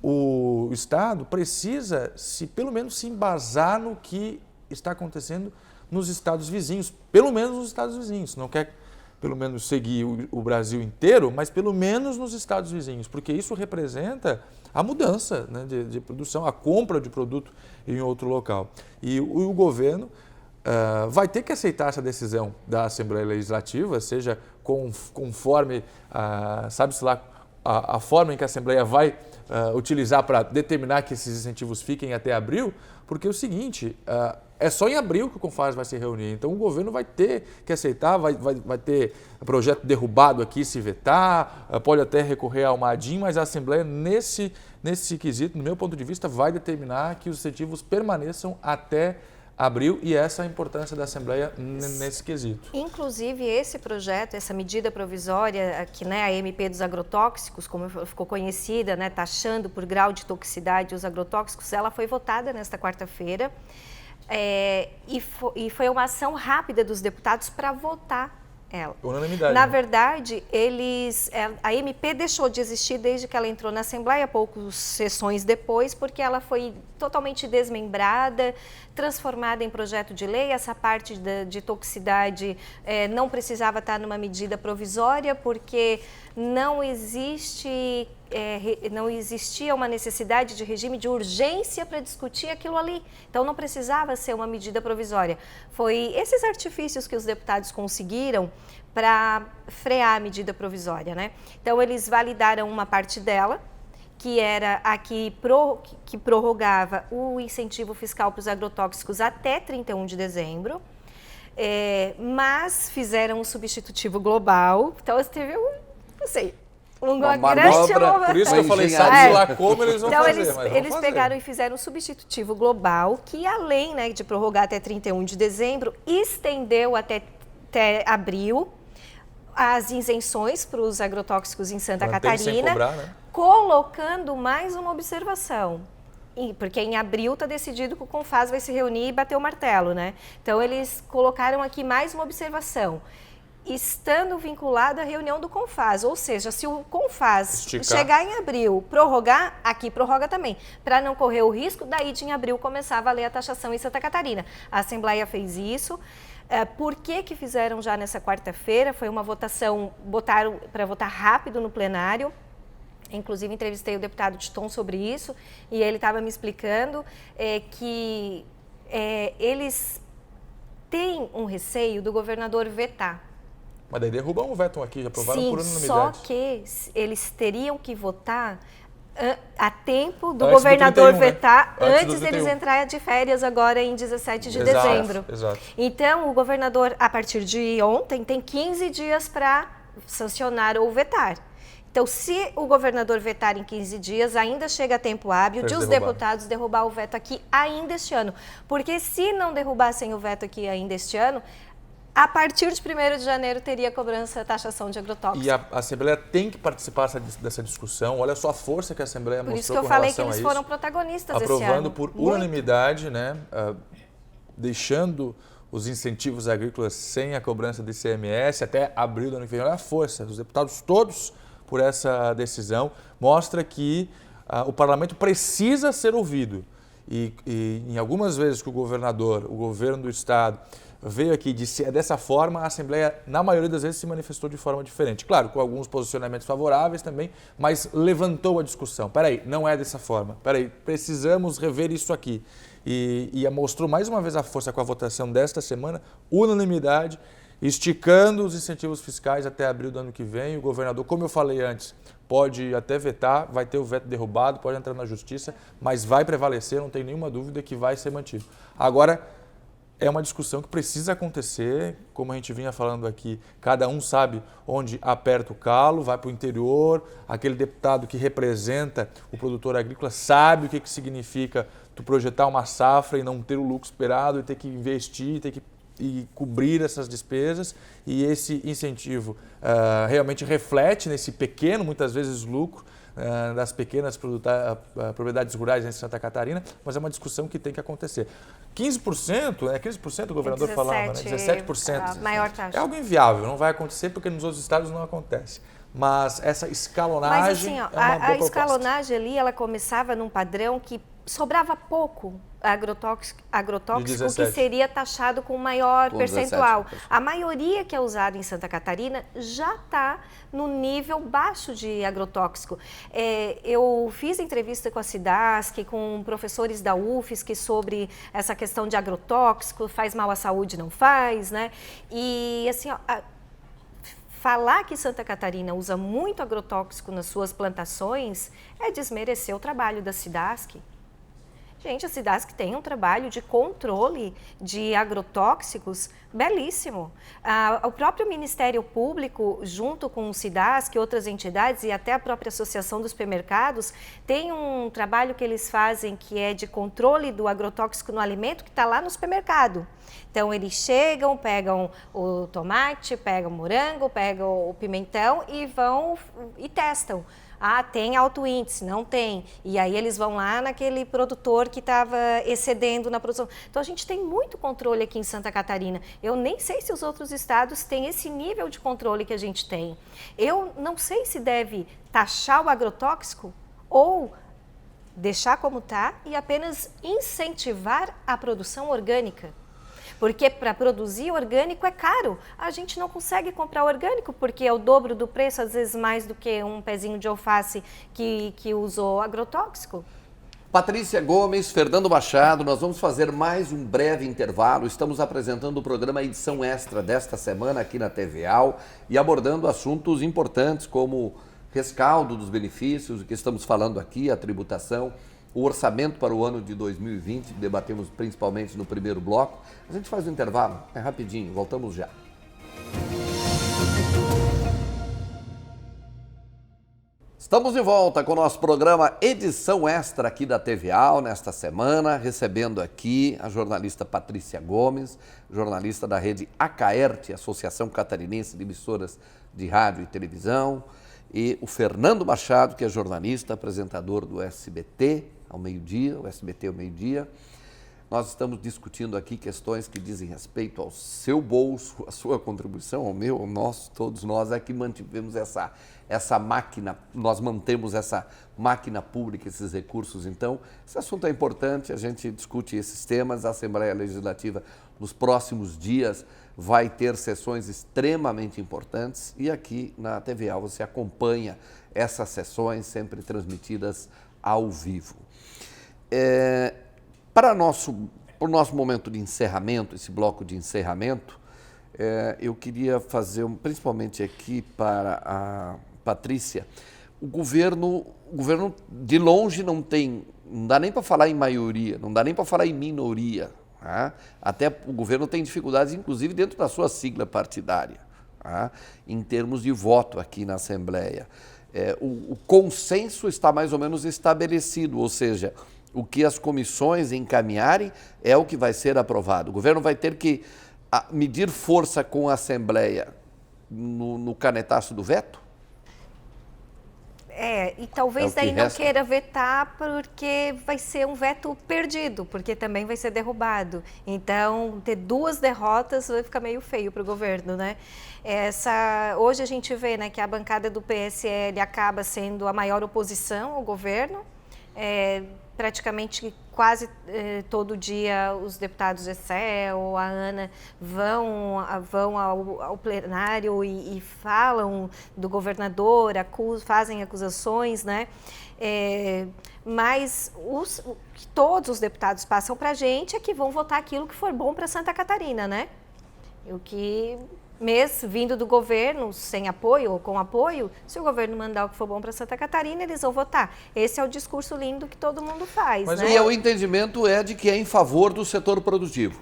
O Estado precisa, pelo menos, se embasar no que está acontecendo nos estados vizinhos, pelo menos nos estados vizinhos. Não quer, pelo menos, seguir o Brasil inteiro, mas pelo menos nos estados vizinhos, porque isso representa a mudança, né, de produção, a compra de produto em outro local. E o governo vai ter que aceitar essa decisão da Assembleia Legislativa, seja conforme, sabe-se lá, a forma em que a Assembleia vai utilizar para determinar que esses incentivos fiquem até abril, porque é o seguinte, é só em abril que o CONFAS vai se reunir, então o governo vai ter que aceitar, vai ter projeto derrubado aqui se vetar, pode até recorrer ao MADIM, mas a Assembleia, nesse quesito, no meu ponto de vista, vai determinar que os incentivos permaneçam até abril, e essa é a importância da Assembleia nesse quesito. Inclusive, esse projeto, essa medida provisória, que, né, a MP dos agrotóxicos, como ficou conhecida, né, taxando por grau de toxicidade os agrotóxicos, ela foi votada nesta quarta-feira e foi uma ação rápida dos deputados para votar ela. Unanimidade. Na verdade, a MP deixou de existir desde que ela entrou na Assembleia, poucas sessões depois, porque ela foi totalmente desmembrada, transformada em projeto de lei. Essa parte de toxicidade não precisava estar numa medida provisória, porque não existia uma necessidade de regime de urgência para discutir aquilo ali. Então, não precisava ser uma medida provisória. Foi esses artifícios que os deputados conseguiram para frear a medida provisória, né? Então, eles validaram uma parte dela, que era a que prorrogava o incentivo fiscal para os agrotóxicos até 31 de dezembro. Mas fizeram um substitutivo global, então teve uma manobra, grande manobra. Por isso que eu falei, engenharia. sabe lá como eles vão Então, fazer, eles, mas vão eles fazer. pegaram e fizeram um substitutivo global que, além, né, de prorrogar até 31 de dezembro, estendeu até abril as isenções para os agrotóxicos em Santa Mantém sem Catarina, cobrar, né? colocando mais uma observação. Porque em abril está decidido que o CONFAS vai se reunir e bater o martelo, né? Então, eles colocaram aqui mais uma observação. Estando vinculado à reunião do CONFAS, ou seja, se o CONFAS chegar em abril, prorrogar, aqui prorroga também, para não correr o risco, daí de em abril começar a valer a taxação em Santa Catarina. A Assembleia fez isso. Por que fizeram já nessa quarta-feira? Foi uma votação, botaram para votar rápido no plenário. Inclusive, entrevistei o deputado Titon sobre isso, e ele estava me explicando que eles têm um receio do governador vetar. Mas daí derrubam o veto aqui, já aprovaram por unanimidade. Só que eles teriam que votar a tempo do Antes governador do 31, vetar, né? antes deles entrarem de férias agora em 17 de Exato, dezembro. exato. Então, o governador, a partir de ontem, tem 15 dias para sancionar ou vetar. Então, se o governador vetar em 15 dias, ainda chega a tempo hábil de os deputados derrubar o veto aqui ainda este ano. Porque se não derrubassem o veto aqui ainda este ano, a partir de 1º de janeiro teria cobrança, taxação de agrotóxicos. E a Assembleia tem que participar dessa discussão. Olha só a força que a Assembleia mostrou com relação a isso. Por isso que eu falei que eles foram protagonistas esse ano. Aprovando por unanimidade, né, deixando os incentivos agrícolas sem a cobrança de ICMS até abril do ano que vem. Olha a força, os deputados todos por essa decisão, mostra que o parlamento precisa ser ouvido. E em algumas vezes que o governador, o governo do estado, veio aqui e disse dessa forma, a Assembleia, na maioria das vezes, se manifestou de forma diferente. Claro, com alguns posicionamentos favoráveis também, mas levantou a discussão. Peraí, não é dessa forma. Peraí, precisamos rever isso aqui. E mostrou mais uma vez a força com a votação desta semana, unanimidade, esticando os incentivos fiscais até abril do ano que vem. O governador, como eu falei antes, pode até vetar, vai ter o veto derrubado, pode entrar na justiça, mas vai prevalecer, não tem nenhuma dúvida que vai ser mantido. Agora, é uma discussão que precisa acontecer, como a gente vinha falando aqui, cada um sabe onde aperta o calo, vai para o interior, aquele deputado que representa o produtor agrícola sabe o que significa tu projetar uma safra e não ter o lucro esperado e ter que investir, ter que cobrir essas despesas, e esse incentivo realmente reflete nesse pequeno, muitas vezes, lucro das pequenas propriedades rurais em Santa Catarina, mas é uma discussão que tem que acontecer. 15%, 15% o governador 17%, falava, né? 17%. A maior taxa. É algo inviável, não vai acontecer porque nos outros estados não acontece. Mas essa escalonagem Mas assim, é uma boa a escalonagem ali, ela começava num padrão que sobrava pouco agrotóxico que seria taxado com maior percentual. 17%. A maioria que é usada em Santa Catarina já está no nível baixo de agrotóxico. Eu fiz entrevista com a SIDASC, com professores da UFSC sobre essa questão de agrotóxico, faz mal à saúde, não faz, né? E assim, falar que Santa Catarina usa muito agrotóxico nas suas plantações é desmerecer o trabalho da SIDASC. Gente, a SIDASC tem um trabalho de controle de agrotóxicos belíssimo. O próprio Ministério Público, junto com o SIDASC e outras entidades e até a própria Associação dos Supermercados, tem um trabalho que eles fazem que é de controle do agrotóxico no alimento que está lá no supermercado. Então, eles chegam, pegam o tomate, pegam o morango, pegam o pimentão e vão e testam. Tem alto índice, não tem. E aí eles vão lá naquele produtor que estava excedendo na produção. Então a gente tem muito controle aqui em Santa Catarina. Eu nem sei se os outros estados têm esse nível de controle que a gente tem. Eu não sei se deve taxar o agrotóxico ou deixar como está e apenas incentivar a produção orgânica. Porque para produzir orgânico é caro. A gente não consegue comprar orgânico porque é o dobro do preço, às vezes mais do que um pezinho de alface que usou agrotóxico. Patrícia Gomes, Fernando Machado, nós vamos fazer mais um breve intervalo. Estamos apresentando o programa Edição Extra desta semana aqui na TVAL e abordando assuntos importantes como rescaldo dos benefícios, o que estamos falando aqui, a tributação o orçamento para o ano de 2020, debatemos principalmente no primeiro bloco. A gente faz um intervalo, é rapidinho, voltamos já. Estamos de volta com o nosso programa Edição Extra aqui da TVAL nesta semana, recebendo aqui a jornalista Patrícia Gomes, jornalista da rede Acaerte, Associação Catarinense de Emissoras de Rádio e Televisão, e o Fernando Machado, que é jornalista, apresentador do SBT ao meio-dia, o SBT ao meio-dia. Nós estamos discutindo aqui questões que dizem respeito ao seu bolso, a sua contribuição, ao meu, ao nosso, todos nós é que mantivemos essa máquina, nós mantemos essa máquina pública, esses recursos. Então, esse assunto é importante, a gente discute esses temas. A Assembleia Legislativa, nos próximos dias, vai ter sessões extremamente importantes e aqui na TVAL você acompanha essas sessões sempre transmitidas ao vivo. Para o nosso momento de encerramento, esse bloco de encerramento, eu queria fazer, principalmente aqui para a Patrícia, o governo de longe não dá nem para falar em maioria, não dá nem para falar em minoria. Tá? Até o governo tem dificuldades, inclusive dentro da sua sigla partidária, tá? Em termos de voto aqui na Assembleia. O consenso está mais ou menos estabelecido, ou seja, o que as comissões encaminharem é o que vai ser aprovado. O governo vai ter que medir força com a Assembleia no canetaço do veto? E talvez daí não queira vetar porque vai ser um veto perdido, porque também vai ser derrubado. Então, ter duas derrotas vai ficar meio feio para o governo, né? Hoje a gente vê, né, que a bancada do PSL acaba sendo a maior oposição ao governo. Praticamente quase todo dia os deputados Excel, a Ana vão ao plenário e falam do governador, fazem acusações, né? Mas que todos os deputados passam para a gente é que vão votar aquilo que for bom para Santa Catarina, né? O que... vindo do governo, sem apoio ou com apoio, se o governo mandar o que for bom para Santa Catarina, eles vão votar. Esse é o discurso lindo que todo mundo faz, mas, né? E o entendimento é de que é em favor do setor produtivo.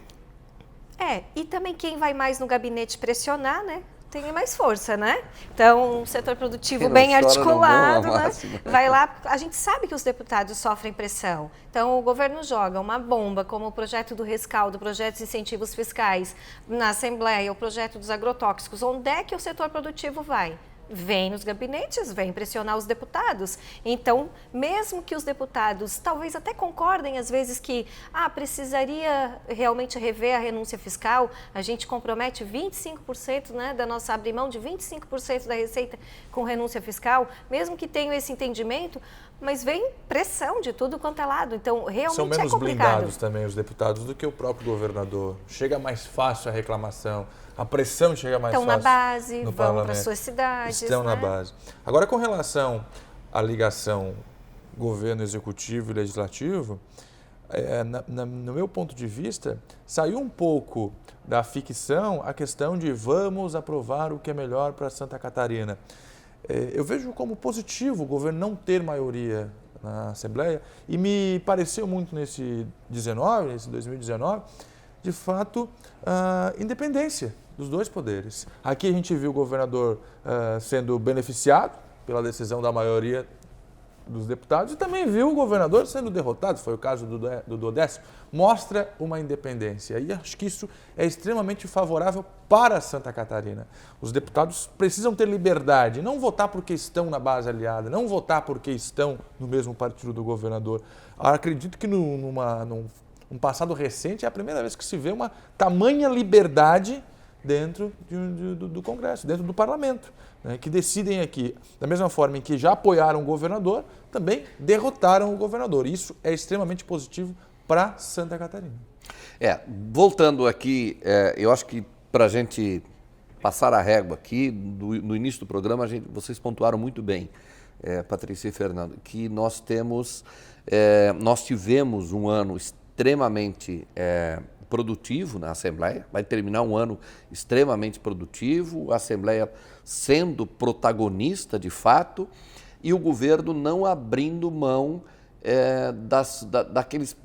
E também quem vai mais no gabinete pressionar, né? Tem mais força, né? Então, o setor produtivo bem articulado, né? Vai lá, a gente sabe que os deputados sofrem pressão. Então, o governo joga uma bomba, como o projeto do rescaldo, o projeto de incentivos fiscais na Assembleia, o projeto dos agrotóxicos. Onde é que o setor produtivo vai? Vem nos gabinetes, vem pressionar os deputados. Então, mesmo que os deputados talvez até concordem, às vezes, que precisaria realmente rever a renúncia fiscal, a gente compromete 25%, né, da nossa abrir mão de 25% da receita com renúncia fiscal, mesmo que tenham esse entendimento, mas vem pressão de tudo quanto é lado. Então, realmente são menos é complicado. blindados também os deputados do que o próprio governador. Chega mais fácil a reclamação. A pressão chega mais fácil. Estão na base, vão para suas cidades. Estão né? na base. Agora, com relação à ligação governo executivo e legislativo, no meu ponto de vista, saiu um pouco da ficção a questão de vamos aprovar o que é melhor para Santa Catarina. Eu vejo como positivo o governo não ter maioria na Assembleia e me pareceu muito nesse 2019, de fato, independência dos dois poderes. Aqui a gente viu o governador sendo beneficiado pela decisão da maioria dos deputados e também viu o governador sendo derrotado, foi o caso do Odécio, mostra uma independência. E acho que isso é extremamente favorável para Santa Catarina. Os deputados precisam ter liberdade, não votar porque estão na base aliada, não votar porque estão no mesmo partido do governador. Acredito que num passado recente é a primeira vez que se vê uma tamanha liberdade dentro do Congresso, dentro do Parlamento, né, que decidem aqui, da mesma forma em que já apoiaram o governador, também derrotaram o governador. Isso é extremamente positivo para Santa Catarina. Voltando aqui, eu acho que para a gente passar a régua aqui, no início do programa, vocês pontuaram muito bem, Patrícia e Fernando, que nós tivemos um ano extremamente produtivo na Assembleia, vai terminar um ano extremamente produtivo, a Assembleia sendo protagonista de fato e o governo não abrindo mão daqueles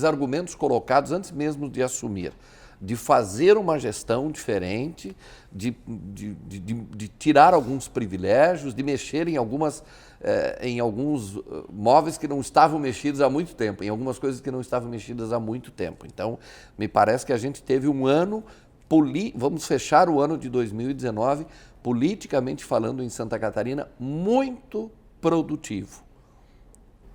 argumentos colocados antes mesmo de assumir, de fazer uma gestão diferente, de tirar alguns privilégios, de mexer em alguns móveis que não estavam mexidos há muito tempo, em algumas coisas que não estavam mexidas há muito tempo. Então, me parece que a gente teve um ano, vamos fechar o ano de 2019, politicamente falando em Santa Catarina, muito produtivo.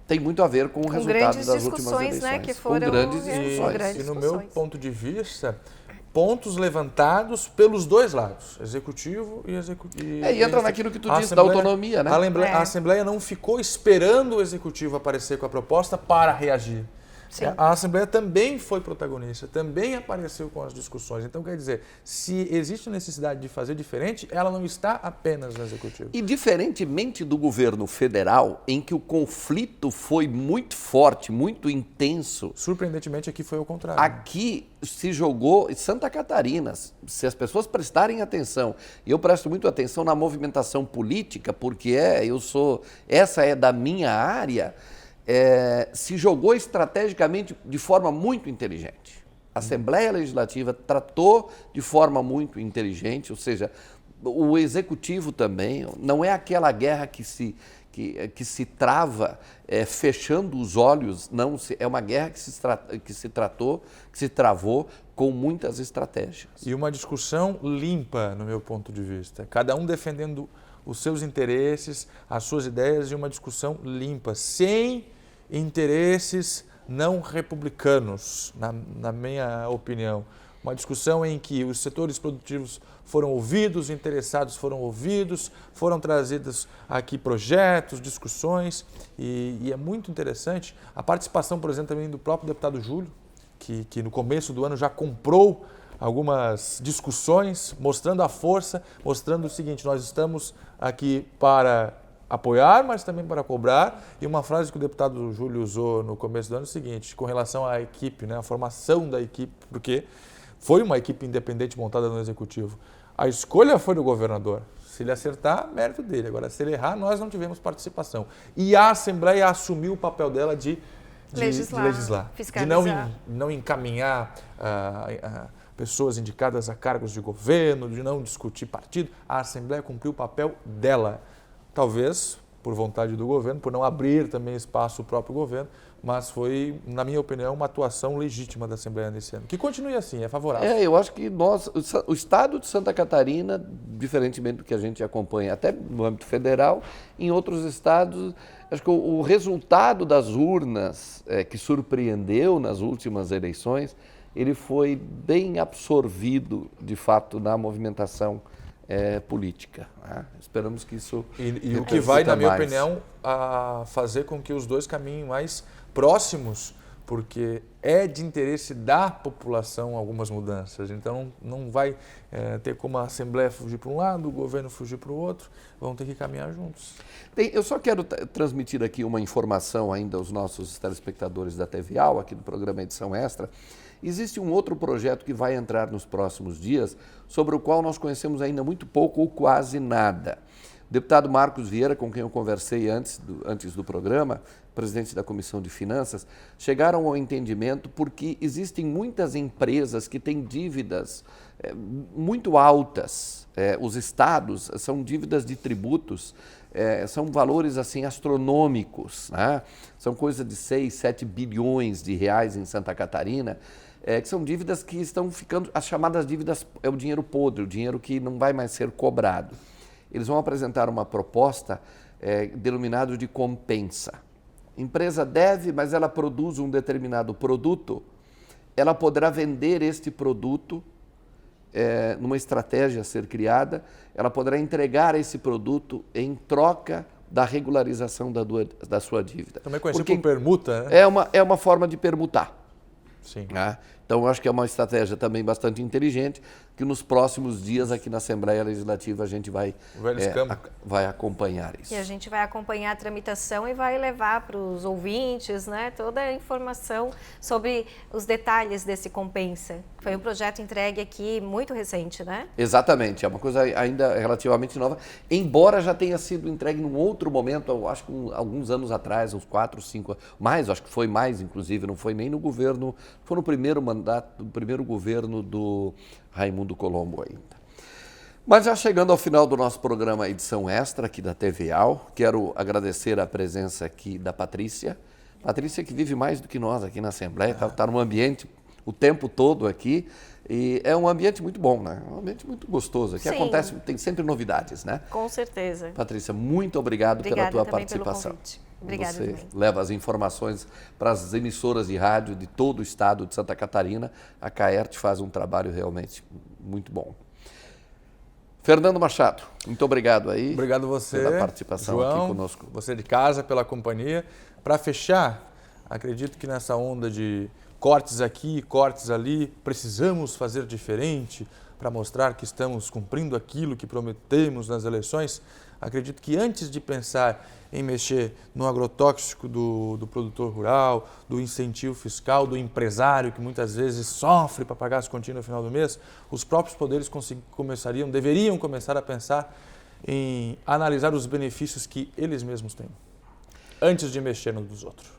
Tem muito a ver com o resultado das últimas eleições. Né, que foram com grandes discussões. E no meu ponto de vista, pontos levantados pelos dois lados, executivo e executivo. E entra naquilo que tu disse da autonomia, né? A Assembleia não ficou esperando o executivo aparecer com a proposta para reagir. Sim. A Assembleia também foi protagonista, também apareceu com as discussões. Então, quer dizer, se existe necessidade de fazer diferente, ela não está apenas no Executivo. E diferentemente do governo federal, em que o conflito foi muito forte, muito intenso, surpreendentemente aqui foi o contrário. Aqui se jogou, em Santa Catarina, se as pessoas prestarem atenção, e eu presto muito atenção na movimentação política, porque essa é da minha área, se jogou estrategicamente de forma muito inteligente. A Assembleia Legislativa tratou de forma muito inteligente, ou seja, o Executivo também, não é aquela guerra que se trava fechando os olhos, não, é uma guerra que se travou com muitas estratégias. E uma discussão limpa, no meu ponto de vista, cada um defendendo os seus interesses, as suas ideias, e uma discussão limpa, sem interesses não republicanos, na minha opinião. Uma discussão em que os setores produtivos foram ouvidos, os interessados foram ouvidos, foram trazidos aqui projetos, discussões, e é muito interessante a participação, por exemplo, também do próprio deputado Júlio, que no começo do ano já comprou algumas discussões, mostrando a força, mostrando o seguinte: nós estamos aqui para apoiar, mas também para cobrar. E uma frase que o deputado Júlio usou no começo do ano é o seguinte, com relação à equipe, né, a formação da equipe, porque foi uma equipe independente montada no Executivo. A escolha foi do governador. Se ele acertar, mérito dele. Agora, se ele errar, nós não tivemos participação. E a Assembleia assumiu o papel dela de legislar, fiscalizar, de não encaminhar pessoas indicadas a cargos de governo, de não discutir partido. A Assembleia cumpriu o papel dela. Talvez por vontade do governo, por não abrir também espaço ao próprio governo, mas foi, na minha opinião, uma atuação legítima da Assembleia nesse ano. Que continue assim, é favorável. Eu acho que o Estado de Santa Catarina, diferentemente do que a gente acompanha até no âmbito federal, em outros estados, acho que o resultado das urnas que surpreendeu nas últimas eleições, ele foi bem absorvido, de fato, na movimentação política. Né? Esperamos que isso... E o que vai, na minha opinião, a fazer com que os dois caminhem mais próximos, porque é de interesse da população algumas mudanças. Então, não vai ter como a Assembleia fugir para um lado, o governo fugir para o outro, vão ter que caminhar juntos. Eu só quero transmitir aqui uma informação ainda aos nossos telespectadores da TVAL, aqui do programa Edição Extra. Existe um outro projeto que vai entrar nos próximos dias, sobre o qual nós conhecemos ainda muito pouco ou quase nada. O deputado Marcos Vieira, com quem eu conversei antes do programa, presidente da Comissão de Finanças, chegaram ao entendimento porque existem muitas empresas que têm dívidas muito altas. Os estados são dívidas de tributos, são valores assim astronômicos, né? São coisa de 6, 7 bilhões de reais em Santa Catarina, que são dívidas que estão ficando, as chamadas dívidas é o dinheiro podre, o dinheiro que não vai mais ser cobrado. Eles vão apresentar uma proposta denominada de compensa. A empresa deve, mas ela produz um determinado produto, ela poderá vender este produto numa estratégia a ser criada, ela poderá entregar esse produto em troca da regularização da sua dívida. Também conhecido por permuta, né? É uma forma de permutar. Sim. Né? Então, eu acho que é uma estratégia também bastante inteligente, que nos próximos dias aqui na Assembleia Legislativa a gente vai acompanhar isso. E a gente vai acompanhar a tramitação e vai levar para os ouvintes, né, toda a informação sobre os detalhes desse Compensa. Foi um projeto entregue aqui muito recente, né? Exatamente, é uma coisa ainda relativamente nova, embora já tenha sido entregue num outro momento, eu acho que alguns anos atrás, uns 4, 5, mais, acho que foi mais, inclusive, não foi nem no governo, foi no primeiro mandato, no primeiro governo do Raimundo Colombo ainda. Mas já chegando ao final do nosso programa Edição Extra aqui da TVAL, quero agradecer a presença aqui da Patrícia. Patrícia que vive mais do que nós aqui na Assembleia, está num ambiente o tempo todo aqui e é um ambiente muito bom, né? Um ambiente muito gostoso. Aqui acontece, tem sempre novidades, né? Com certeza. Patrícia, muito obrigado pela tua participação. Pelo convite. Obrigada Você também. leva as informações para as emissoras de rádio de todo o estado de Santa Catarina. A CAERT faz um trabalho realmente muito bom. Fernando Machado, muito obrigado aí. Obrigado você, pela participação João, aqui conosco. você de casa, pela companhia. Para fechar, acredito que nessa onda de cortes aqui, cortes ali, precisamos fazer diferente para mostrar que estamos cumprindo aquilo que prometemos nas eleições. Acredito que antes de pensar em mexer no agrotóxico do produtor rural, do incentivo fiscal, do empresário que muitas vezes sofre para pagar as continhas no final do mês, os próprios poderes deveriam começar a pensar em analisar os benefícios que eles mesmos têm, antes de mexer nos dos outros.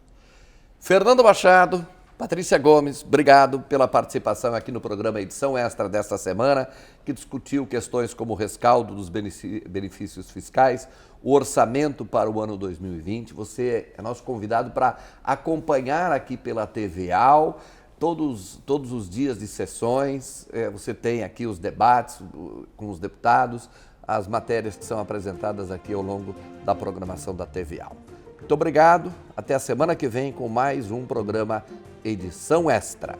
Fernando Machado, Patrícia Gomes, obrigado pela participação aqui no programa Edição Extra desta semana, que discutiu questões como o rescaldo dos benefícios fiscais, o orçamento para o ano 2020. Você é nosso convidado para acompanhar aqui pela TVAL todos os dias de sessões. Você tem aqui os debates com os deputados, as matérias que são apresentadas aqui ao longo da programação da TVAL. Muito obrigado, até a semana que vem com mais um programa Edição Extra.